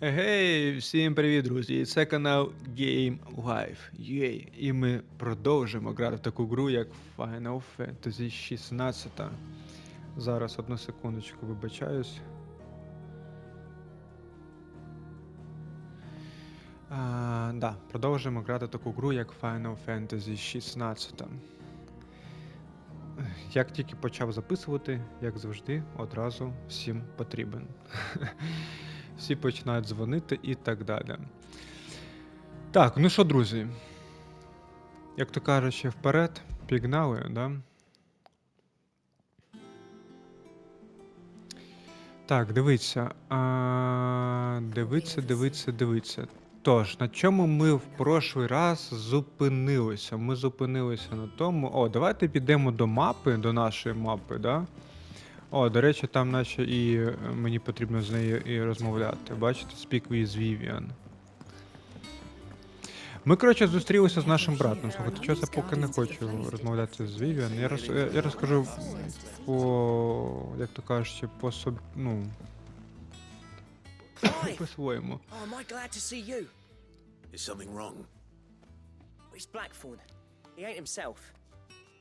Гей, всім привіт, друзі! Це канал Game Life.ua і ми продовжимо грати в таку гру, як Final Fantasy XVI. Зараз, одну секундочку, вибачаюсь. Продовжуємо грати в таку гру, як Final Fantasy XVI. Як тільки почав записувати, як завжди, одразу всім потрібен. Всі починають дзвонити і так далі. Так, ну що, друзі? Як то кажучи, вперед, пігнали, да? Так, дивіться. Дивіться. Тож, на чому ми в прошлий раз зупинилися? Ми зупинилися на тому... давайте підемо до мапи, до нашої мапи, да? До речі, там наче і мені потрібно з нею і розмовляти. Бачите? Speak with Vivian. Ми, коротше, зустрілися з нашим братом. Слухайте, чого я поки не хочу розмовляти з Vivian. Я розкажу як то кажучи, по-своєму. Oh, am I glad to see you? Is something wrong? It's Blackthorn. He ain't himself.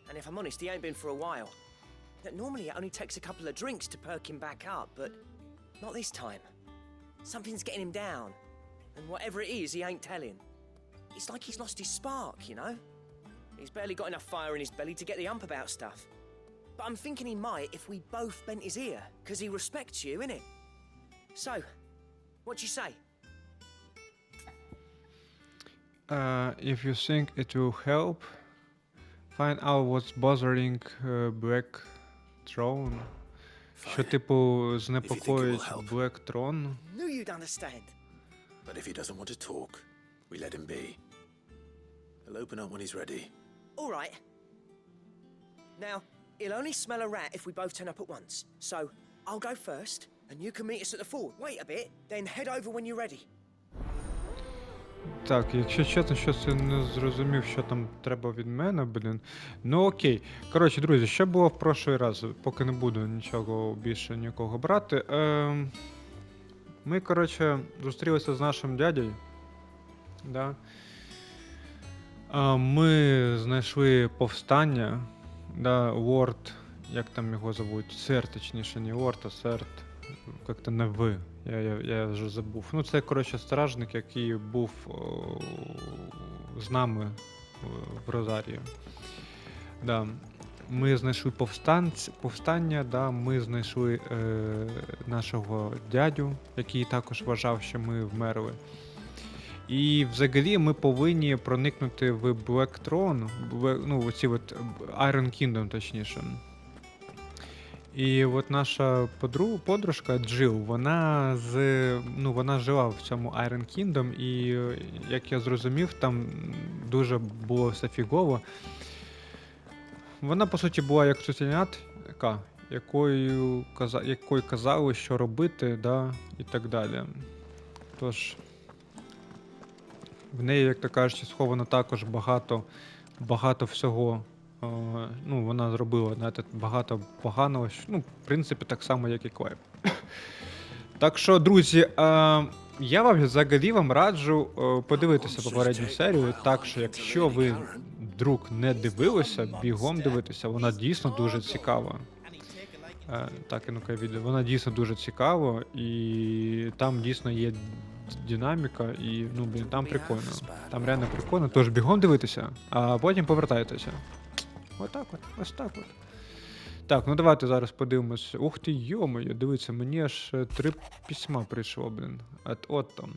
And if I'm honest, he ain't been for a while. Normally it only takes a couple of drinks to perk him back up, but not this time. Something's getting him down. And whatever it is, he ain't telling. It's like he's lost his spark, you know? He's barely got enough fire in his belly to get the ump about stuff. But I'm thinking he might if we both bent his ear, because he respects you, innit? So, what you say? If you think it will help, find out what's bothering Black Throne. Що, типу, знепокоїть Black Throne. Knew you'd understand. But if he doesn't want to talk, we let him be. He'll open up when he's ready. All right. Now, he'll only smell a rat if we both turn up at once. So, I'll go first, and you can meet us at the ford. Wait a bit, then head over when you're ready. Так, якщо чесно, щось я не зрозумів, що там треба від мене, блін. Ну окей. Коротше, друзі, що було в прошлий раз? Поки не буду нічого більше нікого брати. Ми, коротше, зустрілися з нашим дядею. Да. Ми знайшли повстання. Да, Лорд, як там його зовуть? Сер, точніше, не Лорд, а Серт. Як-то не ви. Я вже забув. Ну, це, коротше, стражник, який був з нами в Розарії. Да. Ми знайшли повстання, да, ми знайшли нашого дядю, який також вважав, що ми вмерли. І взагалі ми повинні проникнути в Black Throne, ну, оці от Iron Kingdom, точніше. І от наша подружка Джил, вона жила в цьому Iron Kingdom, і, як я зрозумів, там дуже було все фігово. Вона, по суті, була як сутенятка, якою казали, що робити, да, і так далі. Тож, в неї, як то кажуть, сховано також багато всього. Ну, вона зробила, знаєте, багато поганого, ну, в принципі, так само, як і Клайв. Так що, друзі, я взагалі вам раджу подивитися попередню серію, так що, якщо ви вдруг не дивилися, бігом дивитися, вона дійсно дуже цікава. Так, і ну-ка відео. Вона дійсно дуже цікава, і там дійсно є динаміка, і, ну, блін, там прикольно. Там реально прикольно, тож бігом дивитися, а потім повертайтеся. Ось так от. Так, ну давайте зараз подивимось. Ух ти, йо-моє, дивіться, мені аж 3 письма прийшло, блін. От там.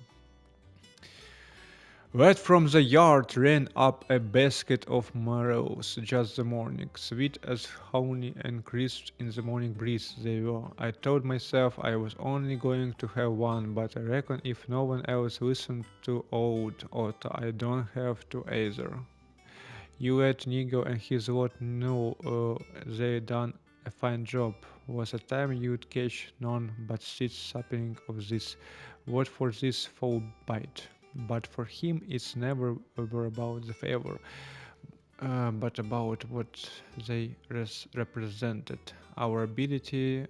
Right from the yard ran up a basket of marrows, just the morning, sweet as honey and crisp in the morning breeze they were. I told myself I was only going to have one, but I reckon if no one else listened to old Otto, I don't have to either. You let Nigo and his lot know they done a fine job. Was a time you'd catch none but sit supping of this. What for this foul bite? But for him it's never ever about the favor, but about what they represented. Our ability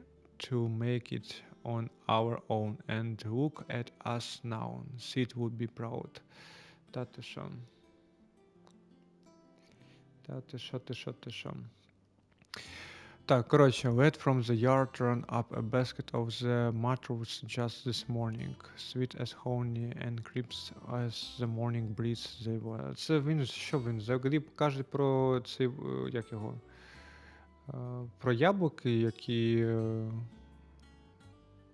to make it on our own, and look at us now. Sid would be proud. Та ти що? Ти що? Так, коротше, led from the yard run up a basket of the mattress just this morning, sweet as honey and crisp as the morning breeze they were. Це він, що він взагалі каже про цей, як його, про яблуки, які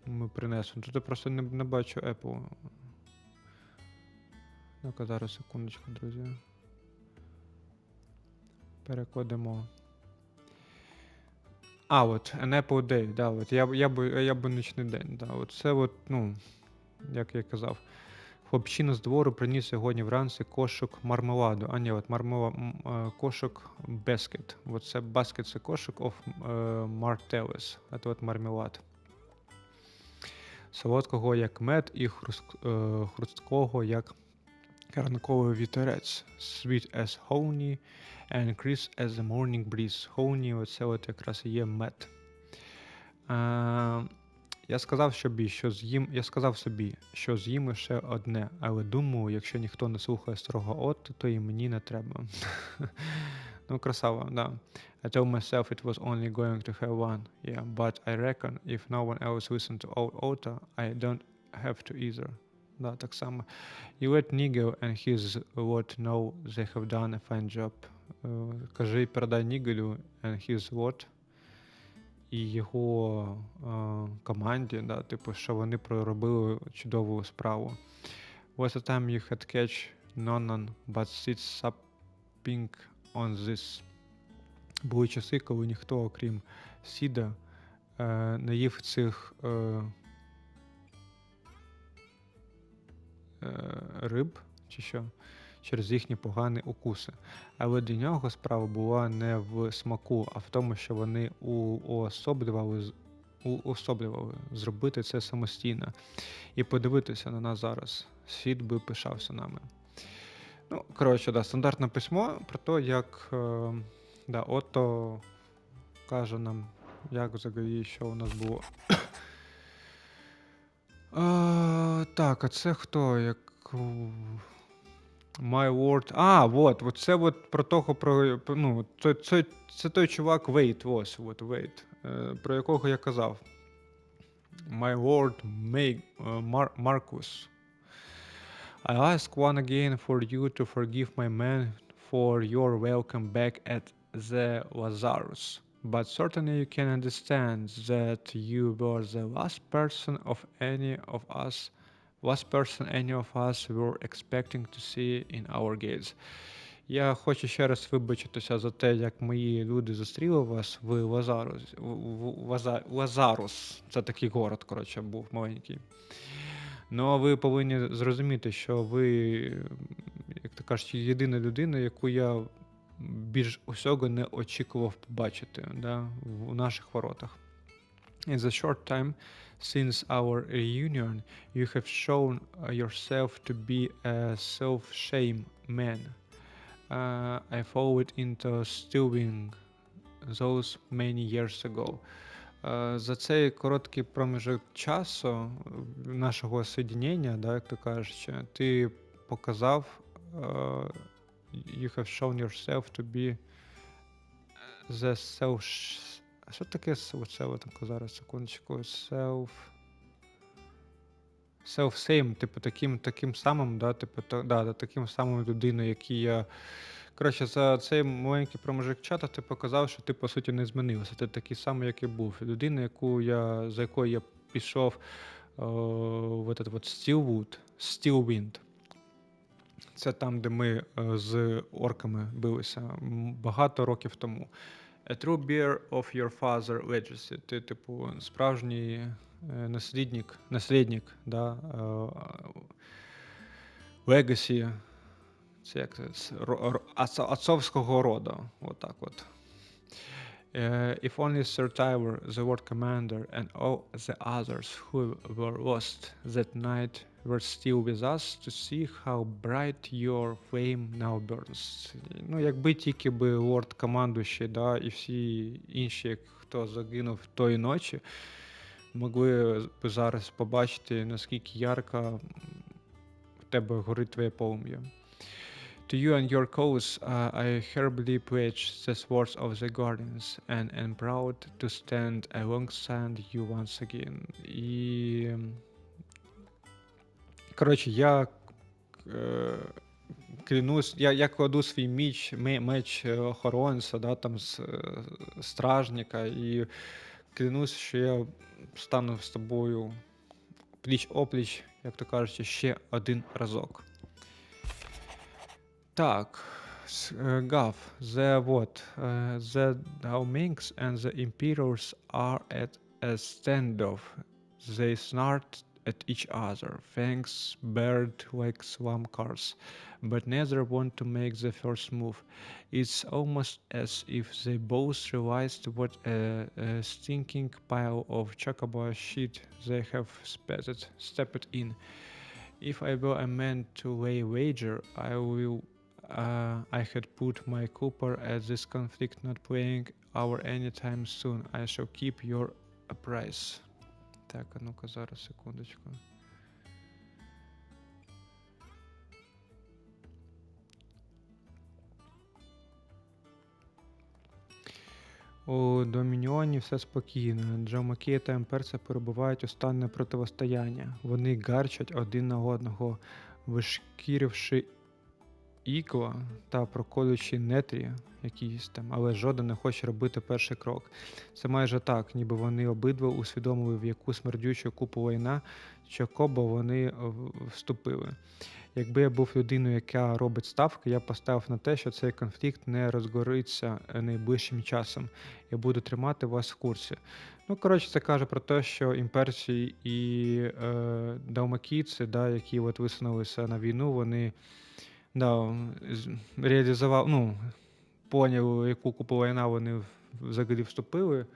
ми принесли. Тут я просто не бачу Apple. Ну-ка, зараз, секундочку, друзі. Перекладемо. А, от, an apple day, да, от, яблуничний день, да, от це от, ну, як я казав, хлопчина з двору приніс сьогодні вранці кошик мармеладу, а ні, от кошик basket, от це basket, це кошик of martellus, це от мармелад. Солодкого, як мед, і хрусткого, як ранковий вітерець. Sweet as honey and crisp as the morning breeze. Honey, оце от якраз і є мед. Я сказав собі, що з'їм ще одне, але думаю, якщо ніхто не слухає старого Отто, то і мені не треба. Ну, красава, да. I told myself it was only going to have one, yeah, but I reckon if no one else listened to old Otto, I don't have to either. Да, так само. You let Nigel and his lot know they have done a fine job. Кажи, передай Нігелю and his lot і його команді, да, типу, що вони проробили чудову справу. Was the time you had catch none but sit supping on this. Були часи, коли ніхто, окрім Сіда, не їв цих риб, чи що, через їхні погані укуси. Але для нього справа була не в смаку, а в тому, що вони уособлювали зробити це самостійно. І подивитися на нас зараз. Світ би пишався нами. Ну, коротше, да, стандартне письмо про те, як да, Отто каже нам, як взагалі, що у нас було. Так, а це хто? Як... My Word. Вот це от про того, ну, це той чувак Wait, ось, от Wait, про якого я казав. My Lord Marcus. I ask one again for you to forgive my man for your welcome back at the Lazarus. But certainly you can understand that you were the last person any of us were expecting to see in our gates. Я хочу ще раз вибачитися за те, як мої люди зустріли вас в Лазарус. Це такий город, коротше, був маленький. Ну, ви повинні зрозуміти, що ви, як то кажуть, єдина людина, яку я більш усього не очікував побачити, да, у наших воротах. In the short time since our reunion, you have shown yourself to be a self-shame man. I followed into stewing those many years ago. За цей короткий проміжок часу нашого соєднення, да, як то кажеш, ти показав, you have shown yourself to be the що таке оце зараз, секундочку, self-same, типу таким самим, да, типу, таким самим людиною, який я. Коротше, за цей маленький проміжок часу ти показав, що ти, по суті, не змінився. Ти такий самий, як і був. Людина, за якою я пішов в этот вот Stillwind. Це там, де ми з орками билися багато років тому. A true bear of your father legacy. Ти, типу, справжній наслідник, да, legacy. Це як це, отцовського роду, отак от. If only Sir Tyler, the Lord Commander, and all the others who were lost that night were still with us to see how bright your flame now burns. Ну, якби тільки би Лорд Командуючий, да, і всі інші, хто загинув тої ночі, могли б зараз побачити, наскільки ярко в тебе горить твоє полум'я. To you and your cause, I humbly pledge the swords of the guardians, and am proud to stand alongside you once again. І, коротше, я клянусь, я кладу свій меч охоронця, да, там, стражника, і клянусь, що я стану з тобою пліч-опліч, як то кажуть, ще один разок. Так, Gav, the Daominks and the Emperors are at a standoff. They snort at each other, fangs bared like swamp cars, but neither want to make the first move. It's almost as if they both realized what a stinking pile of chocobo shit they have stepped in. If I were a man to lay wager, I had put my cooper at this conflict not playing our anytime soon. I shall keep your price. Так, а ну-ка зараз, секундочку. У Домініоні все спокійно. Джамаки та імперці перебувають у стані протистояння. Вони гарчать один на одного, вишкіривши ікла та проколючи нетрі якісь там, але жоден не хоче робити перший крок. Це майже так, ніби вони обидва усвідомили, в яку смердючу купу лайна чи коба вони вступили. Якби я був людиною, яка робить ставки, я поставив на те, що цей конфлікт не розгориться найближчим часом. Я буду тримати вас в курсі. Ну, коротше, це каже про те, що імперці і далмакійці, да, які от висунулися на війну, вони реалізували, поняли, яку купу лайна вони взагалі вступили.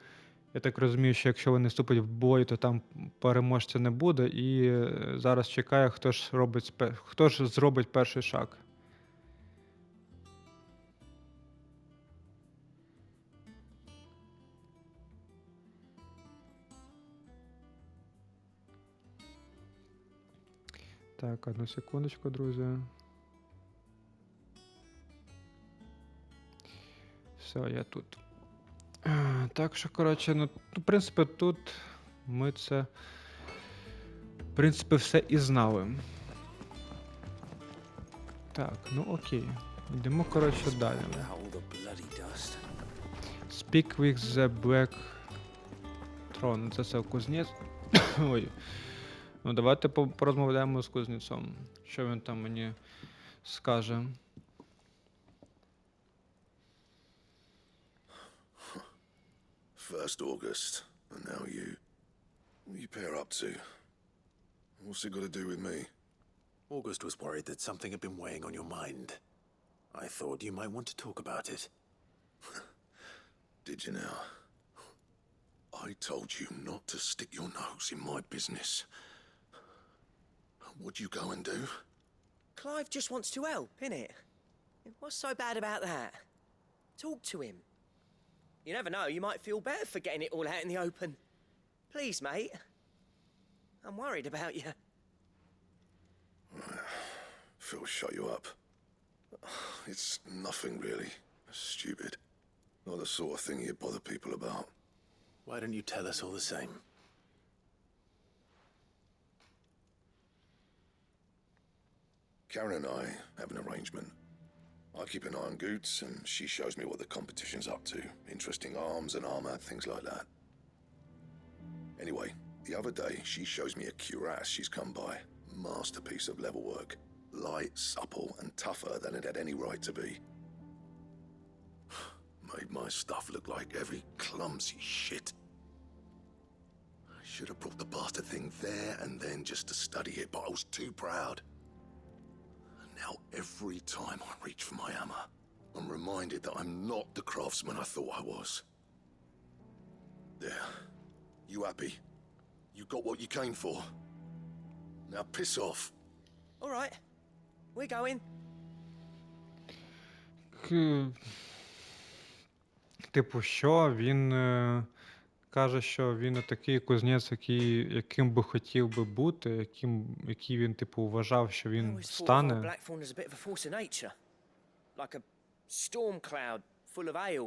Я так розумію, що якщо вони вступлять в бой, то там переможця не буде. І зараз чекає, хто ж зробить перший шаг. Так, одну секундочку, друзі. Все, я тут. Так що, коротше, в принципі, тут ми це, в принципі, все і знали. Так, ну окей. Йдемо, коротше, далі. Speak with the Black Throne. Це кузнець. Ой. Ну, давайте порозмовляємо з кузнецом. Що він там мені скаже. First August, and now you. What are you pair up to? What's it got to do with me? August was worried that something had been weighing on your mind. I thought you might want to talk about it. Did you now? I told you not to stick your nose in my business. What'd you go and do? Clive just wants to help, innit? What's so bad about that? Talk to him. You never know, you might feel better for getting it all out in the open. Please, mate. I'm worried about you. Phil shut you up. It's nothing really. Stupid. Not the sort of thing you bother people about. Why don't you tell us all the same? Karen and I have an arrangement. I keep an eye on Goots, and she shows me what the competition's up to. Interesting arms and armor, things like that. Anyway, the other day, she shows me a cuirass she's come by. Masterpiece of level work. Light, supple, and tougher than it had any right to be. Made my stuff look like heavy, clumsy shit. I should have brought the bastard thing there and then just to study it, but I was too proud. Now, every time I reach for my hammer, I'm reminded that I'm not the craftsman I thought I was. There. You happy? You got what you came for? Now piss off. All right. We're going. Типу, що? Він каже, що він такий кузнець, яким би хотів би бути, який він, типу, вважав, що I він always thought of old стане. Blackthorn as a bit of a force of nature. Like a storm cloud full of hail.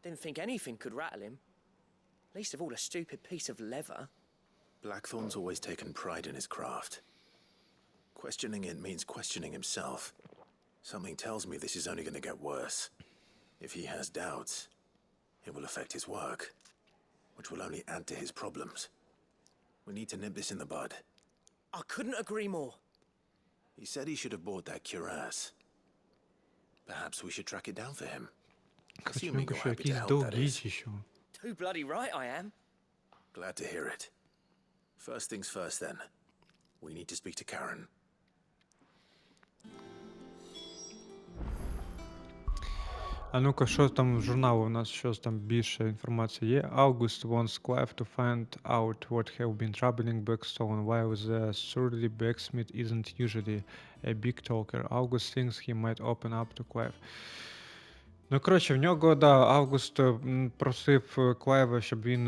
Didn't think anything could rattle him. Least of all a stupid piece of leather. Blackthorn's always taken pride in his craft. Questioning it means questioning himself. Something tells me this is only going to get worse. If he has doubts, it will affect his work, which will only add to his problems. We need to nip this in the bud. I couldn't agree more. He said he should have bought that cuirass. Perhaps we should track it down for him. Assuming Качнув, you're що happy to якийсь help, that довгий is. чи що. Too bloody right I am. Glad to hear it. First things first, then. We need to speak to Karen. А ну-ка, що там в журналу у нас, що там більше інформації є? August wants Clive to find out what have been troubling Blackstone, while the surly blacksmith isn't usually a big talker. August thinks he might open up to Clive. Ну, коротше, в нього, да, Август просив Клайва, щоб він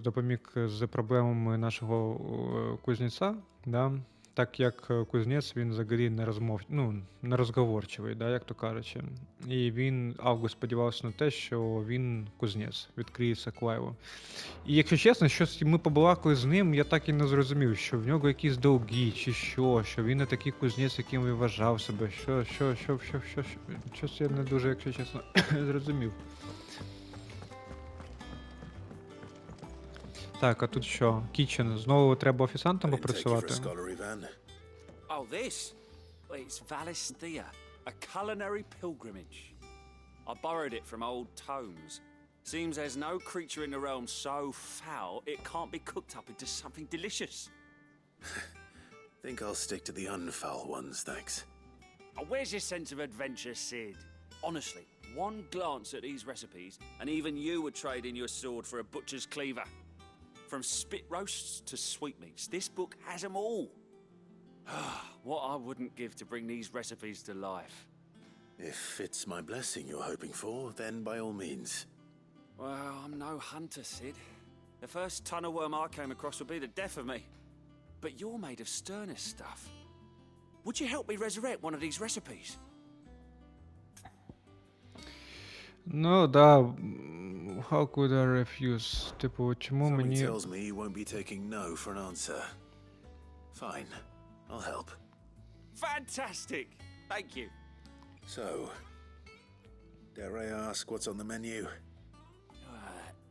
допоміг з проблемами нашого кузнеця, да? Так як кузнець, він взагалі не розговорчивий, да, як то кажучи. І Август сподівався на те, що він кузнець, відкриється Клайву. І якщо чесно, щось ми побалакали з ним, я так і не зрозумів, що в нього якісь долги, чи що він не такий кузнець, яким він вважав себе, щось я не дуже, якщо чесно, зрозумів. Так, а тут що? Кічен. Знову треба офіціантом I didn't take you for a попрацювати? scholar, Ivan. Oh, this? Well, it's Valisteyi, a culinary pilgrimage. I borrowed it from old tomes. Seems there's no creature in the realm so foul it can't be cooked up into something delicious. Think I'll stick to the unfoul ones, thanks. Oh, where's your sense of adventure, Sid? Honestly, one glance at these recipes, and even you would trade in your sword for a butcher's cleaver. From spit roasts to sweetmeats, this book has them all. What I wouldn't give to bring these recipes to life. If it's my blessing you're hoping for, then by all means. Well, I'm no hunter, Sid. The first tunnel worm I came across would be the death of me. But you're made of sterner stuff. Would you help me resurrect one of these recipes? Ну, да. How could I refuse? Типу, чому Something мені... tells me you won't be taking no for an answer. Fine, I'll help. Fantastic! Thank you. So, dare I ask what's on the menu?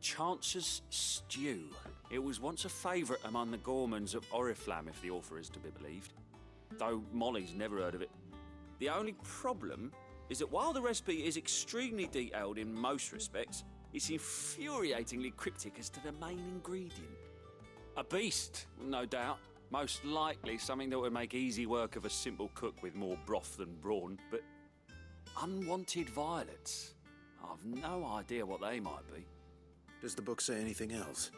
Chance's Stew. It was once a favourite among the gourmands of Oriflamme, if the author is to be believed. Though Molly's never heard of it. The only problem is that while the recipe is extremely detailed in most respects, it's infuriatingly cryptic as to the main ingredient. A beast, no doubt. Most likely something that would make easy work of a simple cook with more broth than brawn, but unwanted violets. I've no idea what they might be. Does the book say anything else?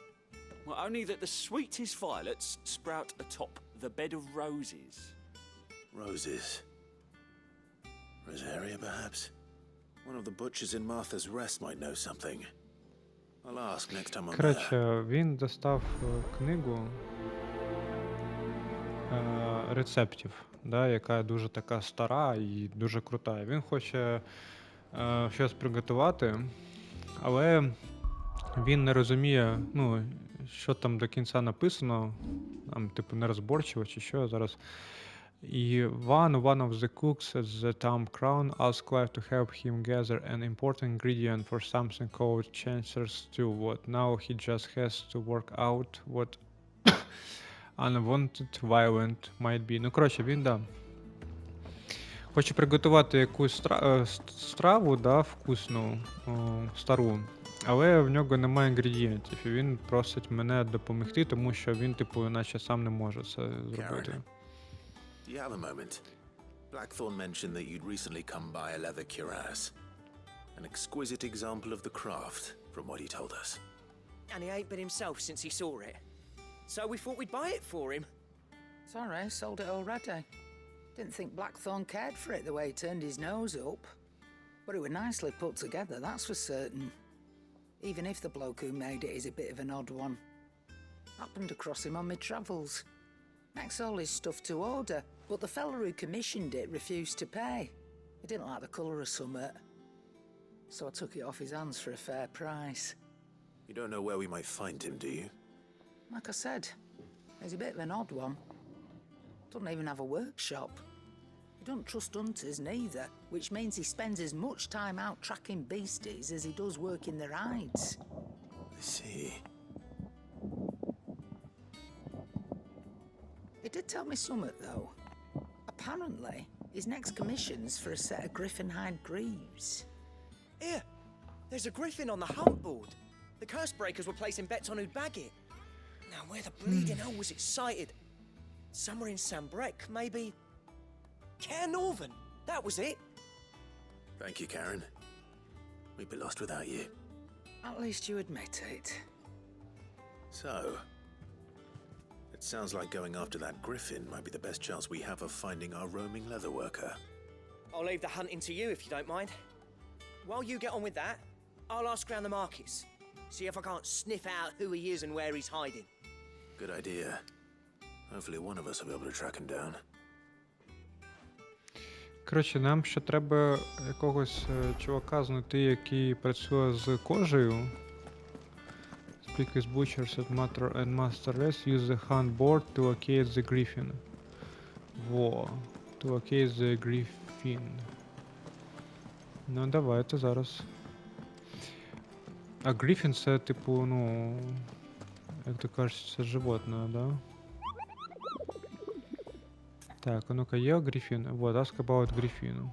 Well, only that the sweetest violets sprout atop the bed of roses. Roses. Rosaria, perhaps? One of the butchers in Martha's Rest might know something. I'll ask next time I'm there. Коротше, він достав книгу рецептів, да, яка дуже така стара і дуже крута. Він хоче щось приготувати, але він не розуміє, що там до кінця написано, там, типу, нерозборчиво чи що зараз. І one of the cooks at the Town Crown asked Clive to help him gather an important ingredient for something called Chancer's Stew. What now he just has to work out what unwanted violent might be. Ну, коротше, він, хоче приготувати якусь страву, вкусну, стару, але в нього немає інгредієнтів, і він просить мене допомогти, тому що він, типу, наче сам не може це зробити. Do you have a moment? Blackthorn mentioned that you'd recently come by a leather cuirass. An exquisite example of the craft, from what he told us. And he ain't been himself since he saw it. So we thought we'd buy it for him. Sorry, sold it already. Didn't think Blackthorn cared for it the way he turned his nose up. But it was nicely put together, that's for certain. even if the bloke who made it is a bit of an odd one. Happened across him on my travels. Makes all his stuff to order, but the fella who commissioned it refused to pay. He didn't like the colour of summit. So I took it off his hands for a fair price. You don't know where we might find him, do you? Like I said, he's a bit of an odd one. Doesn't even have a workshop. He don't trust hunters neither, which means he spends as much time out tracking beasties as he does working their hides. I see. He did tell me something, though. Apparently, his next commission's for a set of griffin hide greaves. Here, there's a griffin on the hunt board. The curse breakers were placing bets on who'd bag it. Now, where the bleeding hell was it sighted? Somewhere in Sambrec, maybe... Care Northern, that was it. Thank you, Karen. We'd be lost without you. At least you admit it. So, it sounds like going after that griffin might be the best chance we have of finding our roaming leatherworker. I'll leave the hunting to you if you don't mind. While you get on with that, I'll ask around the markets. See if I can't sniff out who he is and where he's hiding. Good idea. Hopefully one of us will be able to track him down. Коротше, нам ще треба якогось чувака знайти, який працює з кожею. Speak with butchers and master rest. Use the hunt board to locate the griffin. Во. To locate the griffin. Ну, давайте зараз. А грифін це, типу, ну... Як то кажеш, це животне, да? Так, а ну-ка, є грифін? Вот, ask about грифін.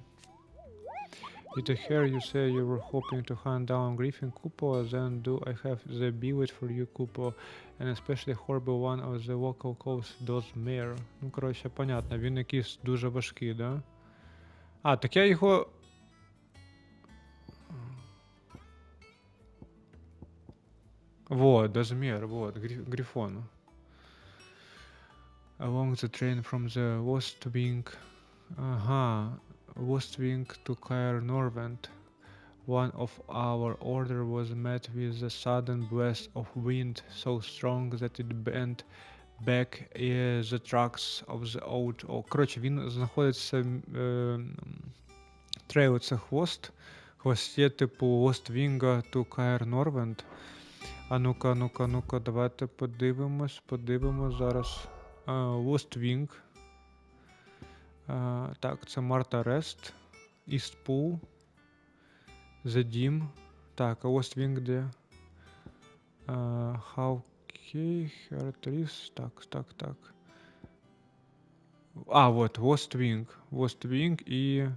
Did I hear you say you were hoping to hunt down Griffin Kupo? Then do I have the billet for you, Kupo? And especially horrible one of the local calls those mare. Ну, коротше, понятно, він якийсь дуже важкий, да? А, так я його... Вот, Дозмер, вот, Грифон. Along the train from the West Wing... Ага, West Wing to Cair Norvent. One of our order was met with a sudden blast of wind so strong that it bent back the tracks of the old oak. Коротше, він знаходиться... Трейл — це хвост. Хвості типу West Wing to Cair Norvent. А ну-ка, давайте подивимось зараз. West Wing. Так, це Марта Рест. East Pool. The Dim. Так, а West Wing де? Hawkeye, Heartrees. Так. А, вот, West Wing. West Wing і...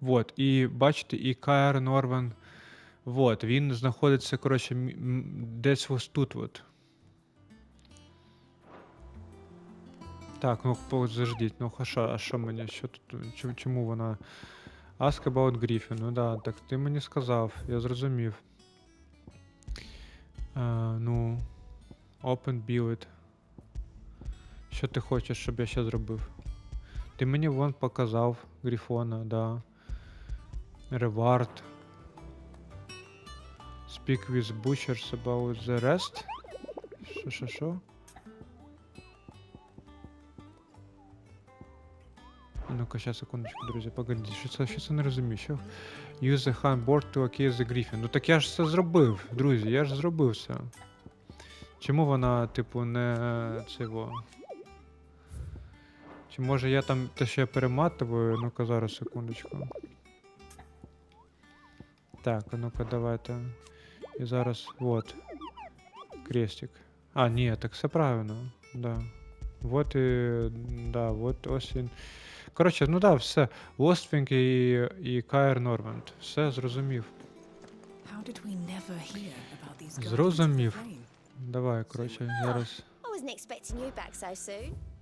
Вот, і бачите, і Cair Norvent. Вот, він знаходиться, коротше, десь ось тут от. Так, ну подождіть, ну а що мені, що тут, чому вона... Ask about Griffin, ну да, так ти мені сказав, я зрозумів. Ну, open billet. Що ти хочеш, щоб я ще зробив? Ти мені вон показав Грифона, да. Reward. Speak with butchers about the rest. Що? Ну-ка, сейчас, секундочку, друзі, погоди, що це не розумію, що? Use the handboard to locate the griffin. Ну так я ж це зробив, друзі, я ж зробив це. Чому вона, типу, не цього? Чи може я там те, що я перематую? Ну-ка, зараз, секундочку. Так, а ну-ка, давайте. І зараз, вот. Крестик. А, ні, так все правильно, да. Вот і, да, вот ось він. Коротше, ну да, все. Лоствінг і Cair Norvent. Все, зрозумів. Зрозумів. Давай, коротше, зараз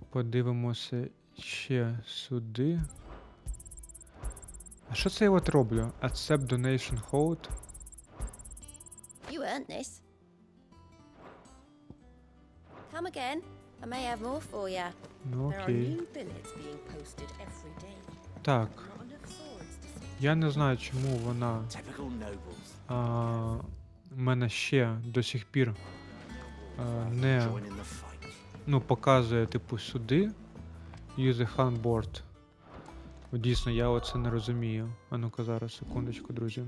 подивимося ще сюди. А що це я от роблю? Accept donation hold. You earned this. Come again. I may have more for you. Ну There are окей. new billets being posted every day. Так. Not enough swords to sell. Я не знаю, чому вона Typical nobles. мене ще до сих пір не Join in the fight. показує, типу, сюди. Use a handboard. Дійсно, я оце не розумію. А ну-ка зараз, секундочку, друзі.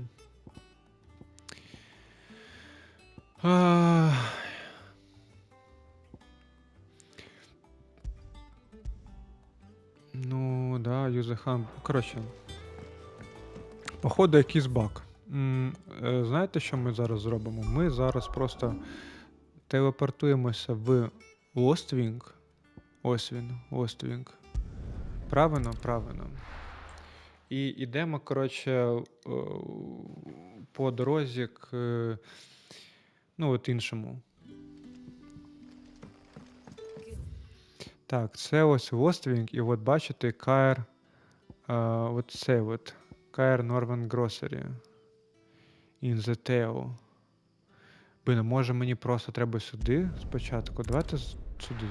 Ну, да, use a hand... Коротше. Походу, якийсь баг. Знаєте, що ми зараз зробимо? Ми зараз просто телепортуємося в Оствінг. Ось він, Оствінг. Правильно? Правильно. І йдемо, коротше, по дорозі к, іншому. Так, це ось Оствінг, і от бачите, Каєр, от цей от, Каєр Норвен Гросері. In the tail. Блін, може мені просто треба сюди спочатку? Давайте сюди.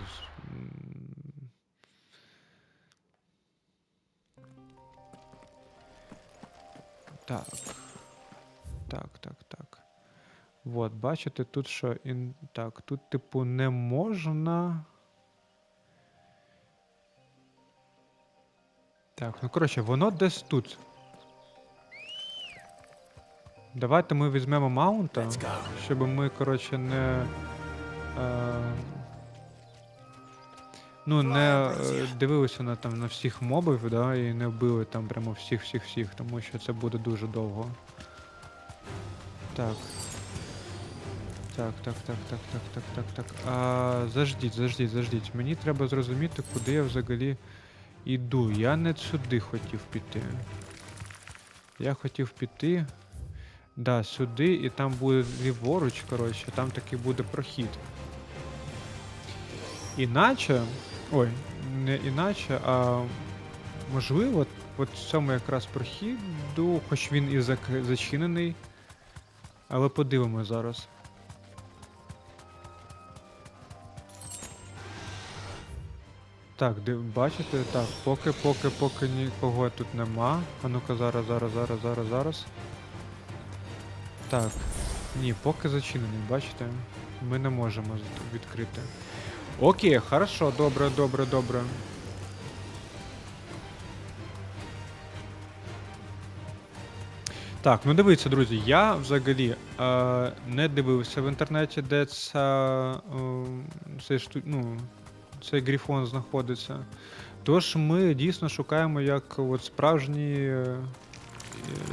Так. Вот, бачите, тут що так, тут, типу, не можна. Так, ну коротше, воно десь тут. Давайте ми візьмемо маунта, щоб ми, коротше, не дивилися на всіх мобів, да, і не вбили там прямо всіх, тому що це буде дуже довго. Так. Заждіть. Мені треба зрозуміти, куди я взагалі йду. Я не сюди хотів піти. Я хотів піти... Да, сюди, і там буде ліворуч, коротше, там таки буде прохід. Іначе, не іначе, а можливо, от в цьому якраз прохіду, хоч він і зачинений, але подивимось зараз. Так, бачите, так, поки нікого тут нема. А ну-ка, зараз. Так, ні, поки зачинений, бачите? Ми не можемо відкрити. Окей, хорошо, добре. Так, ну дивіться, друзі, я взагалі не дивився в інтернеті, де цей грифон знаходиться. Тож ми дійсно шукаємо як от справжні,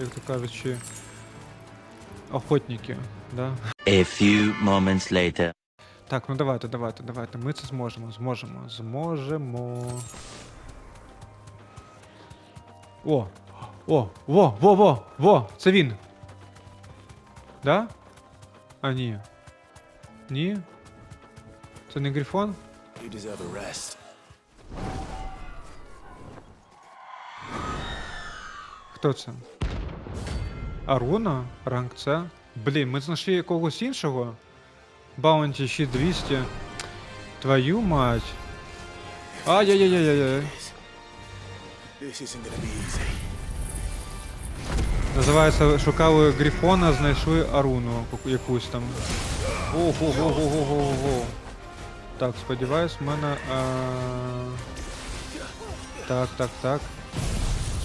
як то кажучи, охотники, да? A few moments later. Так, ну давайте. Ми це зможемо. Во! Це він! Да? А, ні. Ні? Це не грифон? You deserve a rest. Хто це? Аруна? Ранг С? Блін, ми знайшли якогось іншого? Баунті 6200. Твою мать. Ай-яй-яй-яй-яй. This isn't gonna be easy. Називається, шукали грифона, знайшли Аруну якусь там. Ого. Так, сподіваюсь, в мене... Так.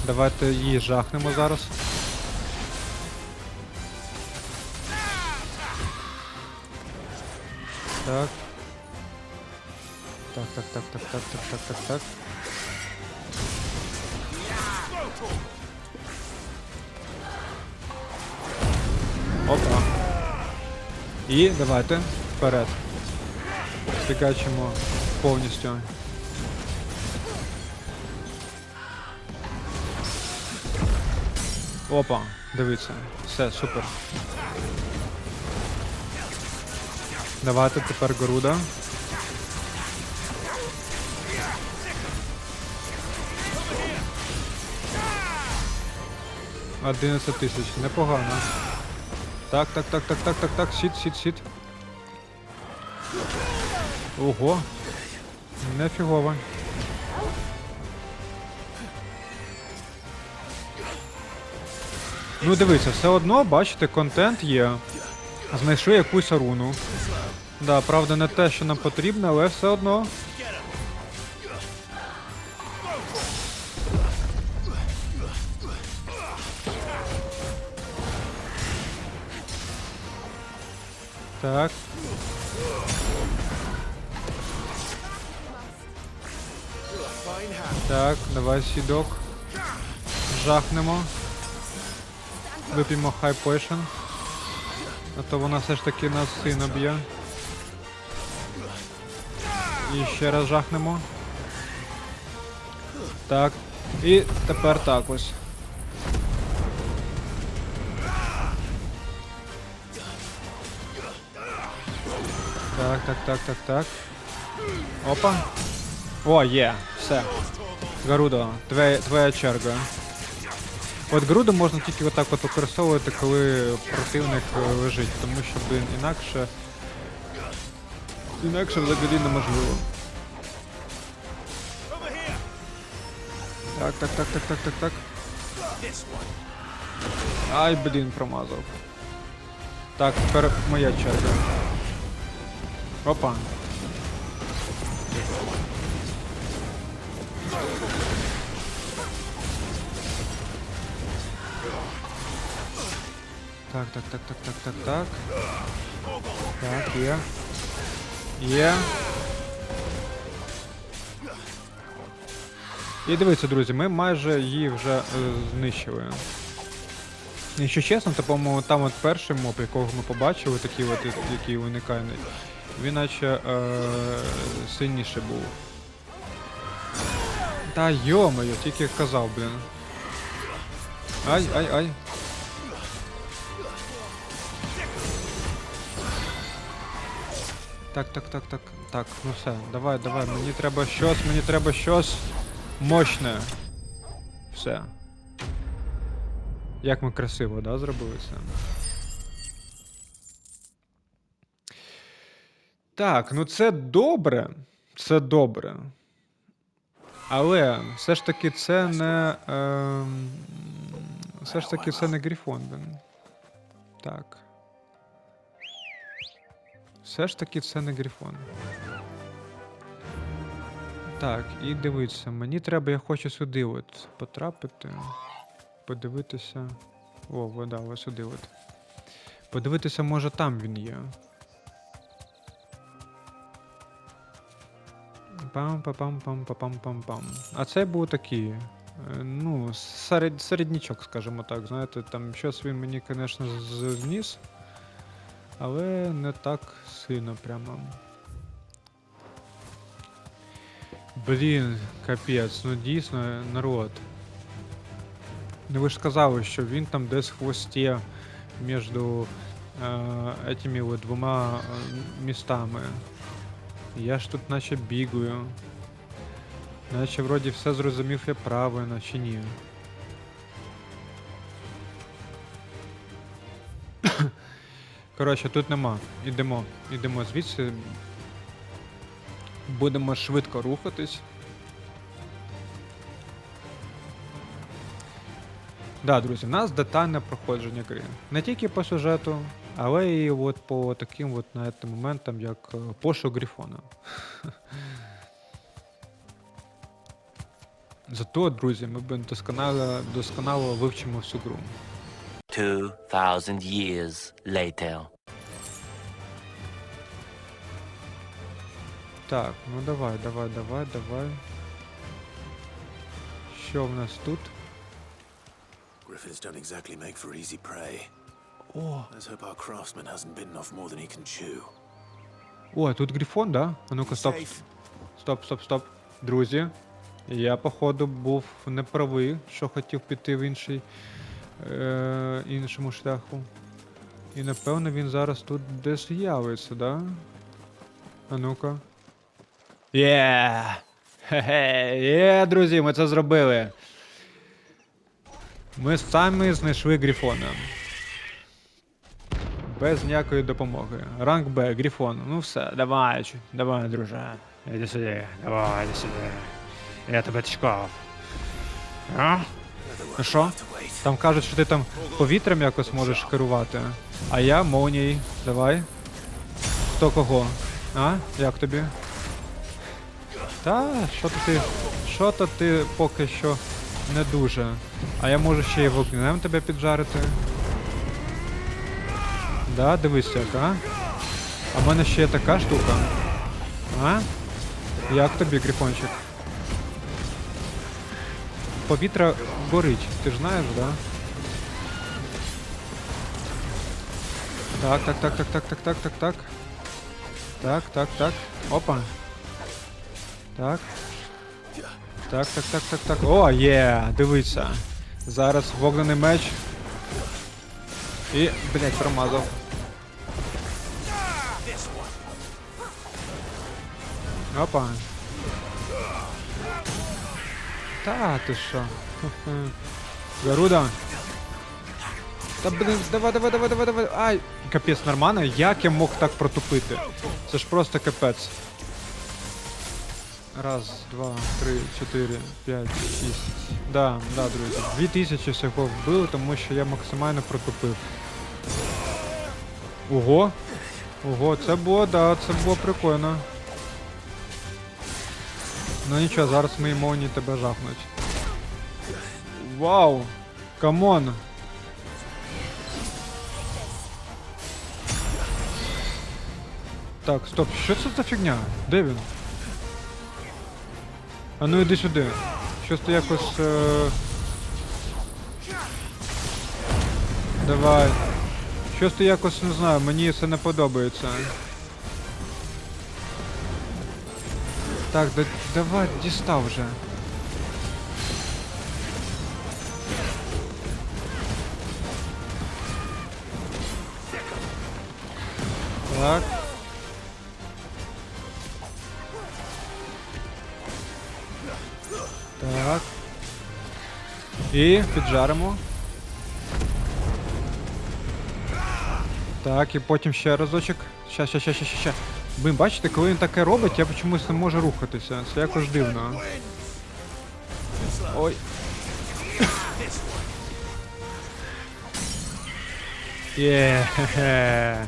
Давайте її жахнемо зараз. Так. Так. Опа. І давайте вперед. Фігачимо повністю. Опа, дивіться. Все, супер. Давайте тепер Горуда. $11 тисяч, непогано. Так, сіт. Ого. Нефігово. Ну дивіться, все одно, бачите, контент є. Знайшли якусь руну. Да, правда, не те, що нам потрібно, але все одно. Так. Так, давай сідок. Жахнемо. Вип'ємо хай пойшен. А то вона все ж таки нас сильно б'є. І ще раз жахнемо. Так. І тепер так ось. Так. Опа. О, є. Все. Гарудо, твоя черга. От Гаруду можна тільки отак от використовувати, коли противник лежить, тому що, блін, інакше взагалі неможливо. Так. Ай, блін, промазав. Так, тепер моя черга. Опа. Так. Так, є. Є. І дивіться, друзі, ми майже її вже знищили. Якщо чесно, то, по-моєму, там от перший моб, якого ми побачили, такий от, який виникає, він наче сильніше був. Та йо-моє, тільки казав, блін. Ай. Так, ну все, давай, мені треба щось мощне. Все. Як ми красиво, да, зробили це? Так, ну це добре. Це добре. Але все ж таки це не... все ж таки це не Грифон, блин. Так. Все ж таки це не Грифон. Так, і дивіться, мені треба, я хочу сюди от потрапити. Подивитися... О, вода, ось сюди от. Подивитися, може там він є. Пам-па-пам-пам-па-пам-пам-пам. А це був такий, ну, середнячок, скажімо так, знаєте, там щось він мені, звісно, зніс, але не так сильно прямо. Блін, капець, ну дійсно, народ. Ну ви ж сказали, що він там десь в хвості між этими вот двома містами. Я ж тут наче бігаю. Наче вроді все зрозумів я правильно, чи ні. Коротше, тут нема. Ідемо звідси. Будемо швидко рухатись. Да, друзі, в нас детальне проходження гри. Не тільки по сюжету, але і от по таким от, знаєте, моментам, як пошук Грифона. Зато, друзі, ми досконало вивчимо всю гру. 2000 years later. Так, ну давай. Що в нас тут? Griffins don't exactly make for easy prey. Let's hope our craftsman hasn't bitten off more than he can chew. О, тут Грифон, да? А ну-ка, стоп. Стоп. Друзі, я, походу, був неправий, що хотів піти в іншому шляху. І, напевно, він зараз тут десь з'явиться, да? А ну-ка. Є, друзі, ми це зробили. Ми самі знайшли Грифона. Без ніякої допомоги. Ранг Б, Грифон. Ну все, давай, друже. Іди сюди, Я тебе чекав. А? Ну що? Там кажуть, що ти там повітрям якось можеш керувати. А я молнією. Давай. Хто кого? А? Як тобі? Та, що-то ти поки що не дуже. А я можу ще й вогнем тебе піджарити. Да, дивись як, а? А в мене ще є така штука. А? Як тобі, грифончик? Повітря горить, ти ж знаєш, да? Так. Так. Опа. Так. Так. О, є, дивися. Зараз вогнений меч. І, блять, промазав. Опа. Та, ти що? Гаруда. Та, блин, давай. Ай, капець, нормально? Як я мог так протупити? Це ж просто капець. Раз, два, 3, 4, 5, 6. Да, друзі. 2000 всього вбили, тому що я максимально протупив. Ого, це було прикольно. Ну нічого, зараз мої молнії тебе жахнуть. Вау! Камон! Так, стоп, що це за фігня? Де він? А ну іди сюди. Щось ти якось... Давай. Щось ти якось, не знаю, мені це не подобається. Так, давай, дістав вже. Так. Так. І піджаримо. Так, і потім ще разочок. Ща. Блин, бачите, коли він таке робить, я чомусь не можу рухатися. Це якось дивно. Ой. Є-хе-хе.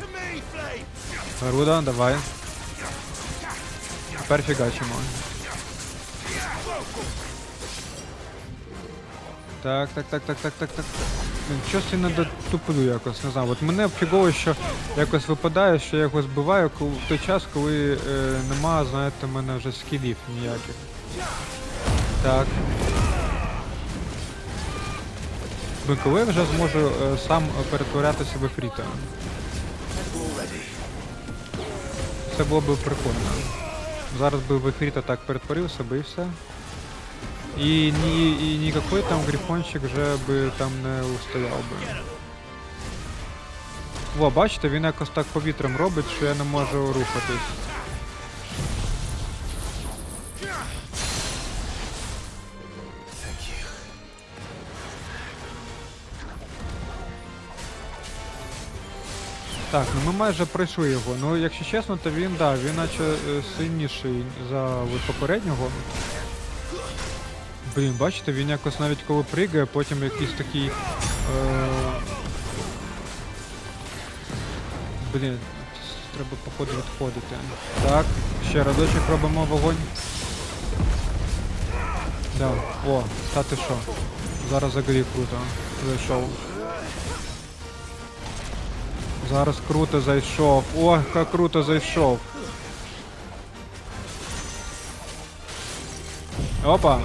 Гаруда, давай. Тепер фігачимо. Так. Щось я не дотуплю якось, не знаю. От мене фігово, що якось випадає, що я його збиваю в той час, коли нема, знаєте, в мене вже скілів ніяких. Так. Коли я вже зможу сам перетворятися в ефріта? Це було б прикольно. Зараз би в ефріта так перетворився би і все. І ніякий там грифончик вже би там не устояв би. Во, бачите, він якось так повітрям робить, що я не можу рухатись. Так, ну ми майже пройшли його. Ну, якщо чесно, то він, да, він наче сильніший за попереднього. Блін, бачите, він якось навіть коли пригає, потім якийсь такий... Блін, треба походу відходити. Так, ще разочок робимо вогонь. Да, о, та ти що. Зараз взагалі круто зайшов. Зараз круто зайшов. О, як круто зайшов. Опа.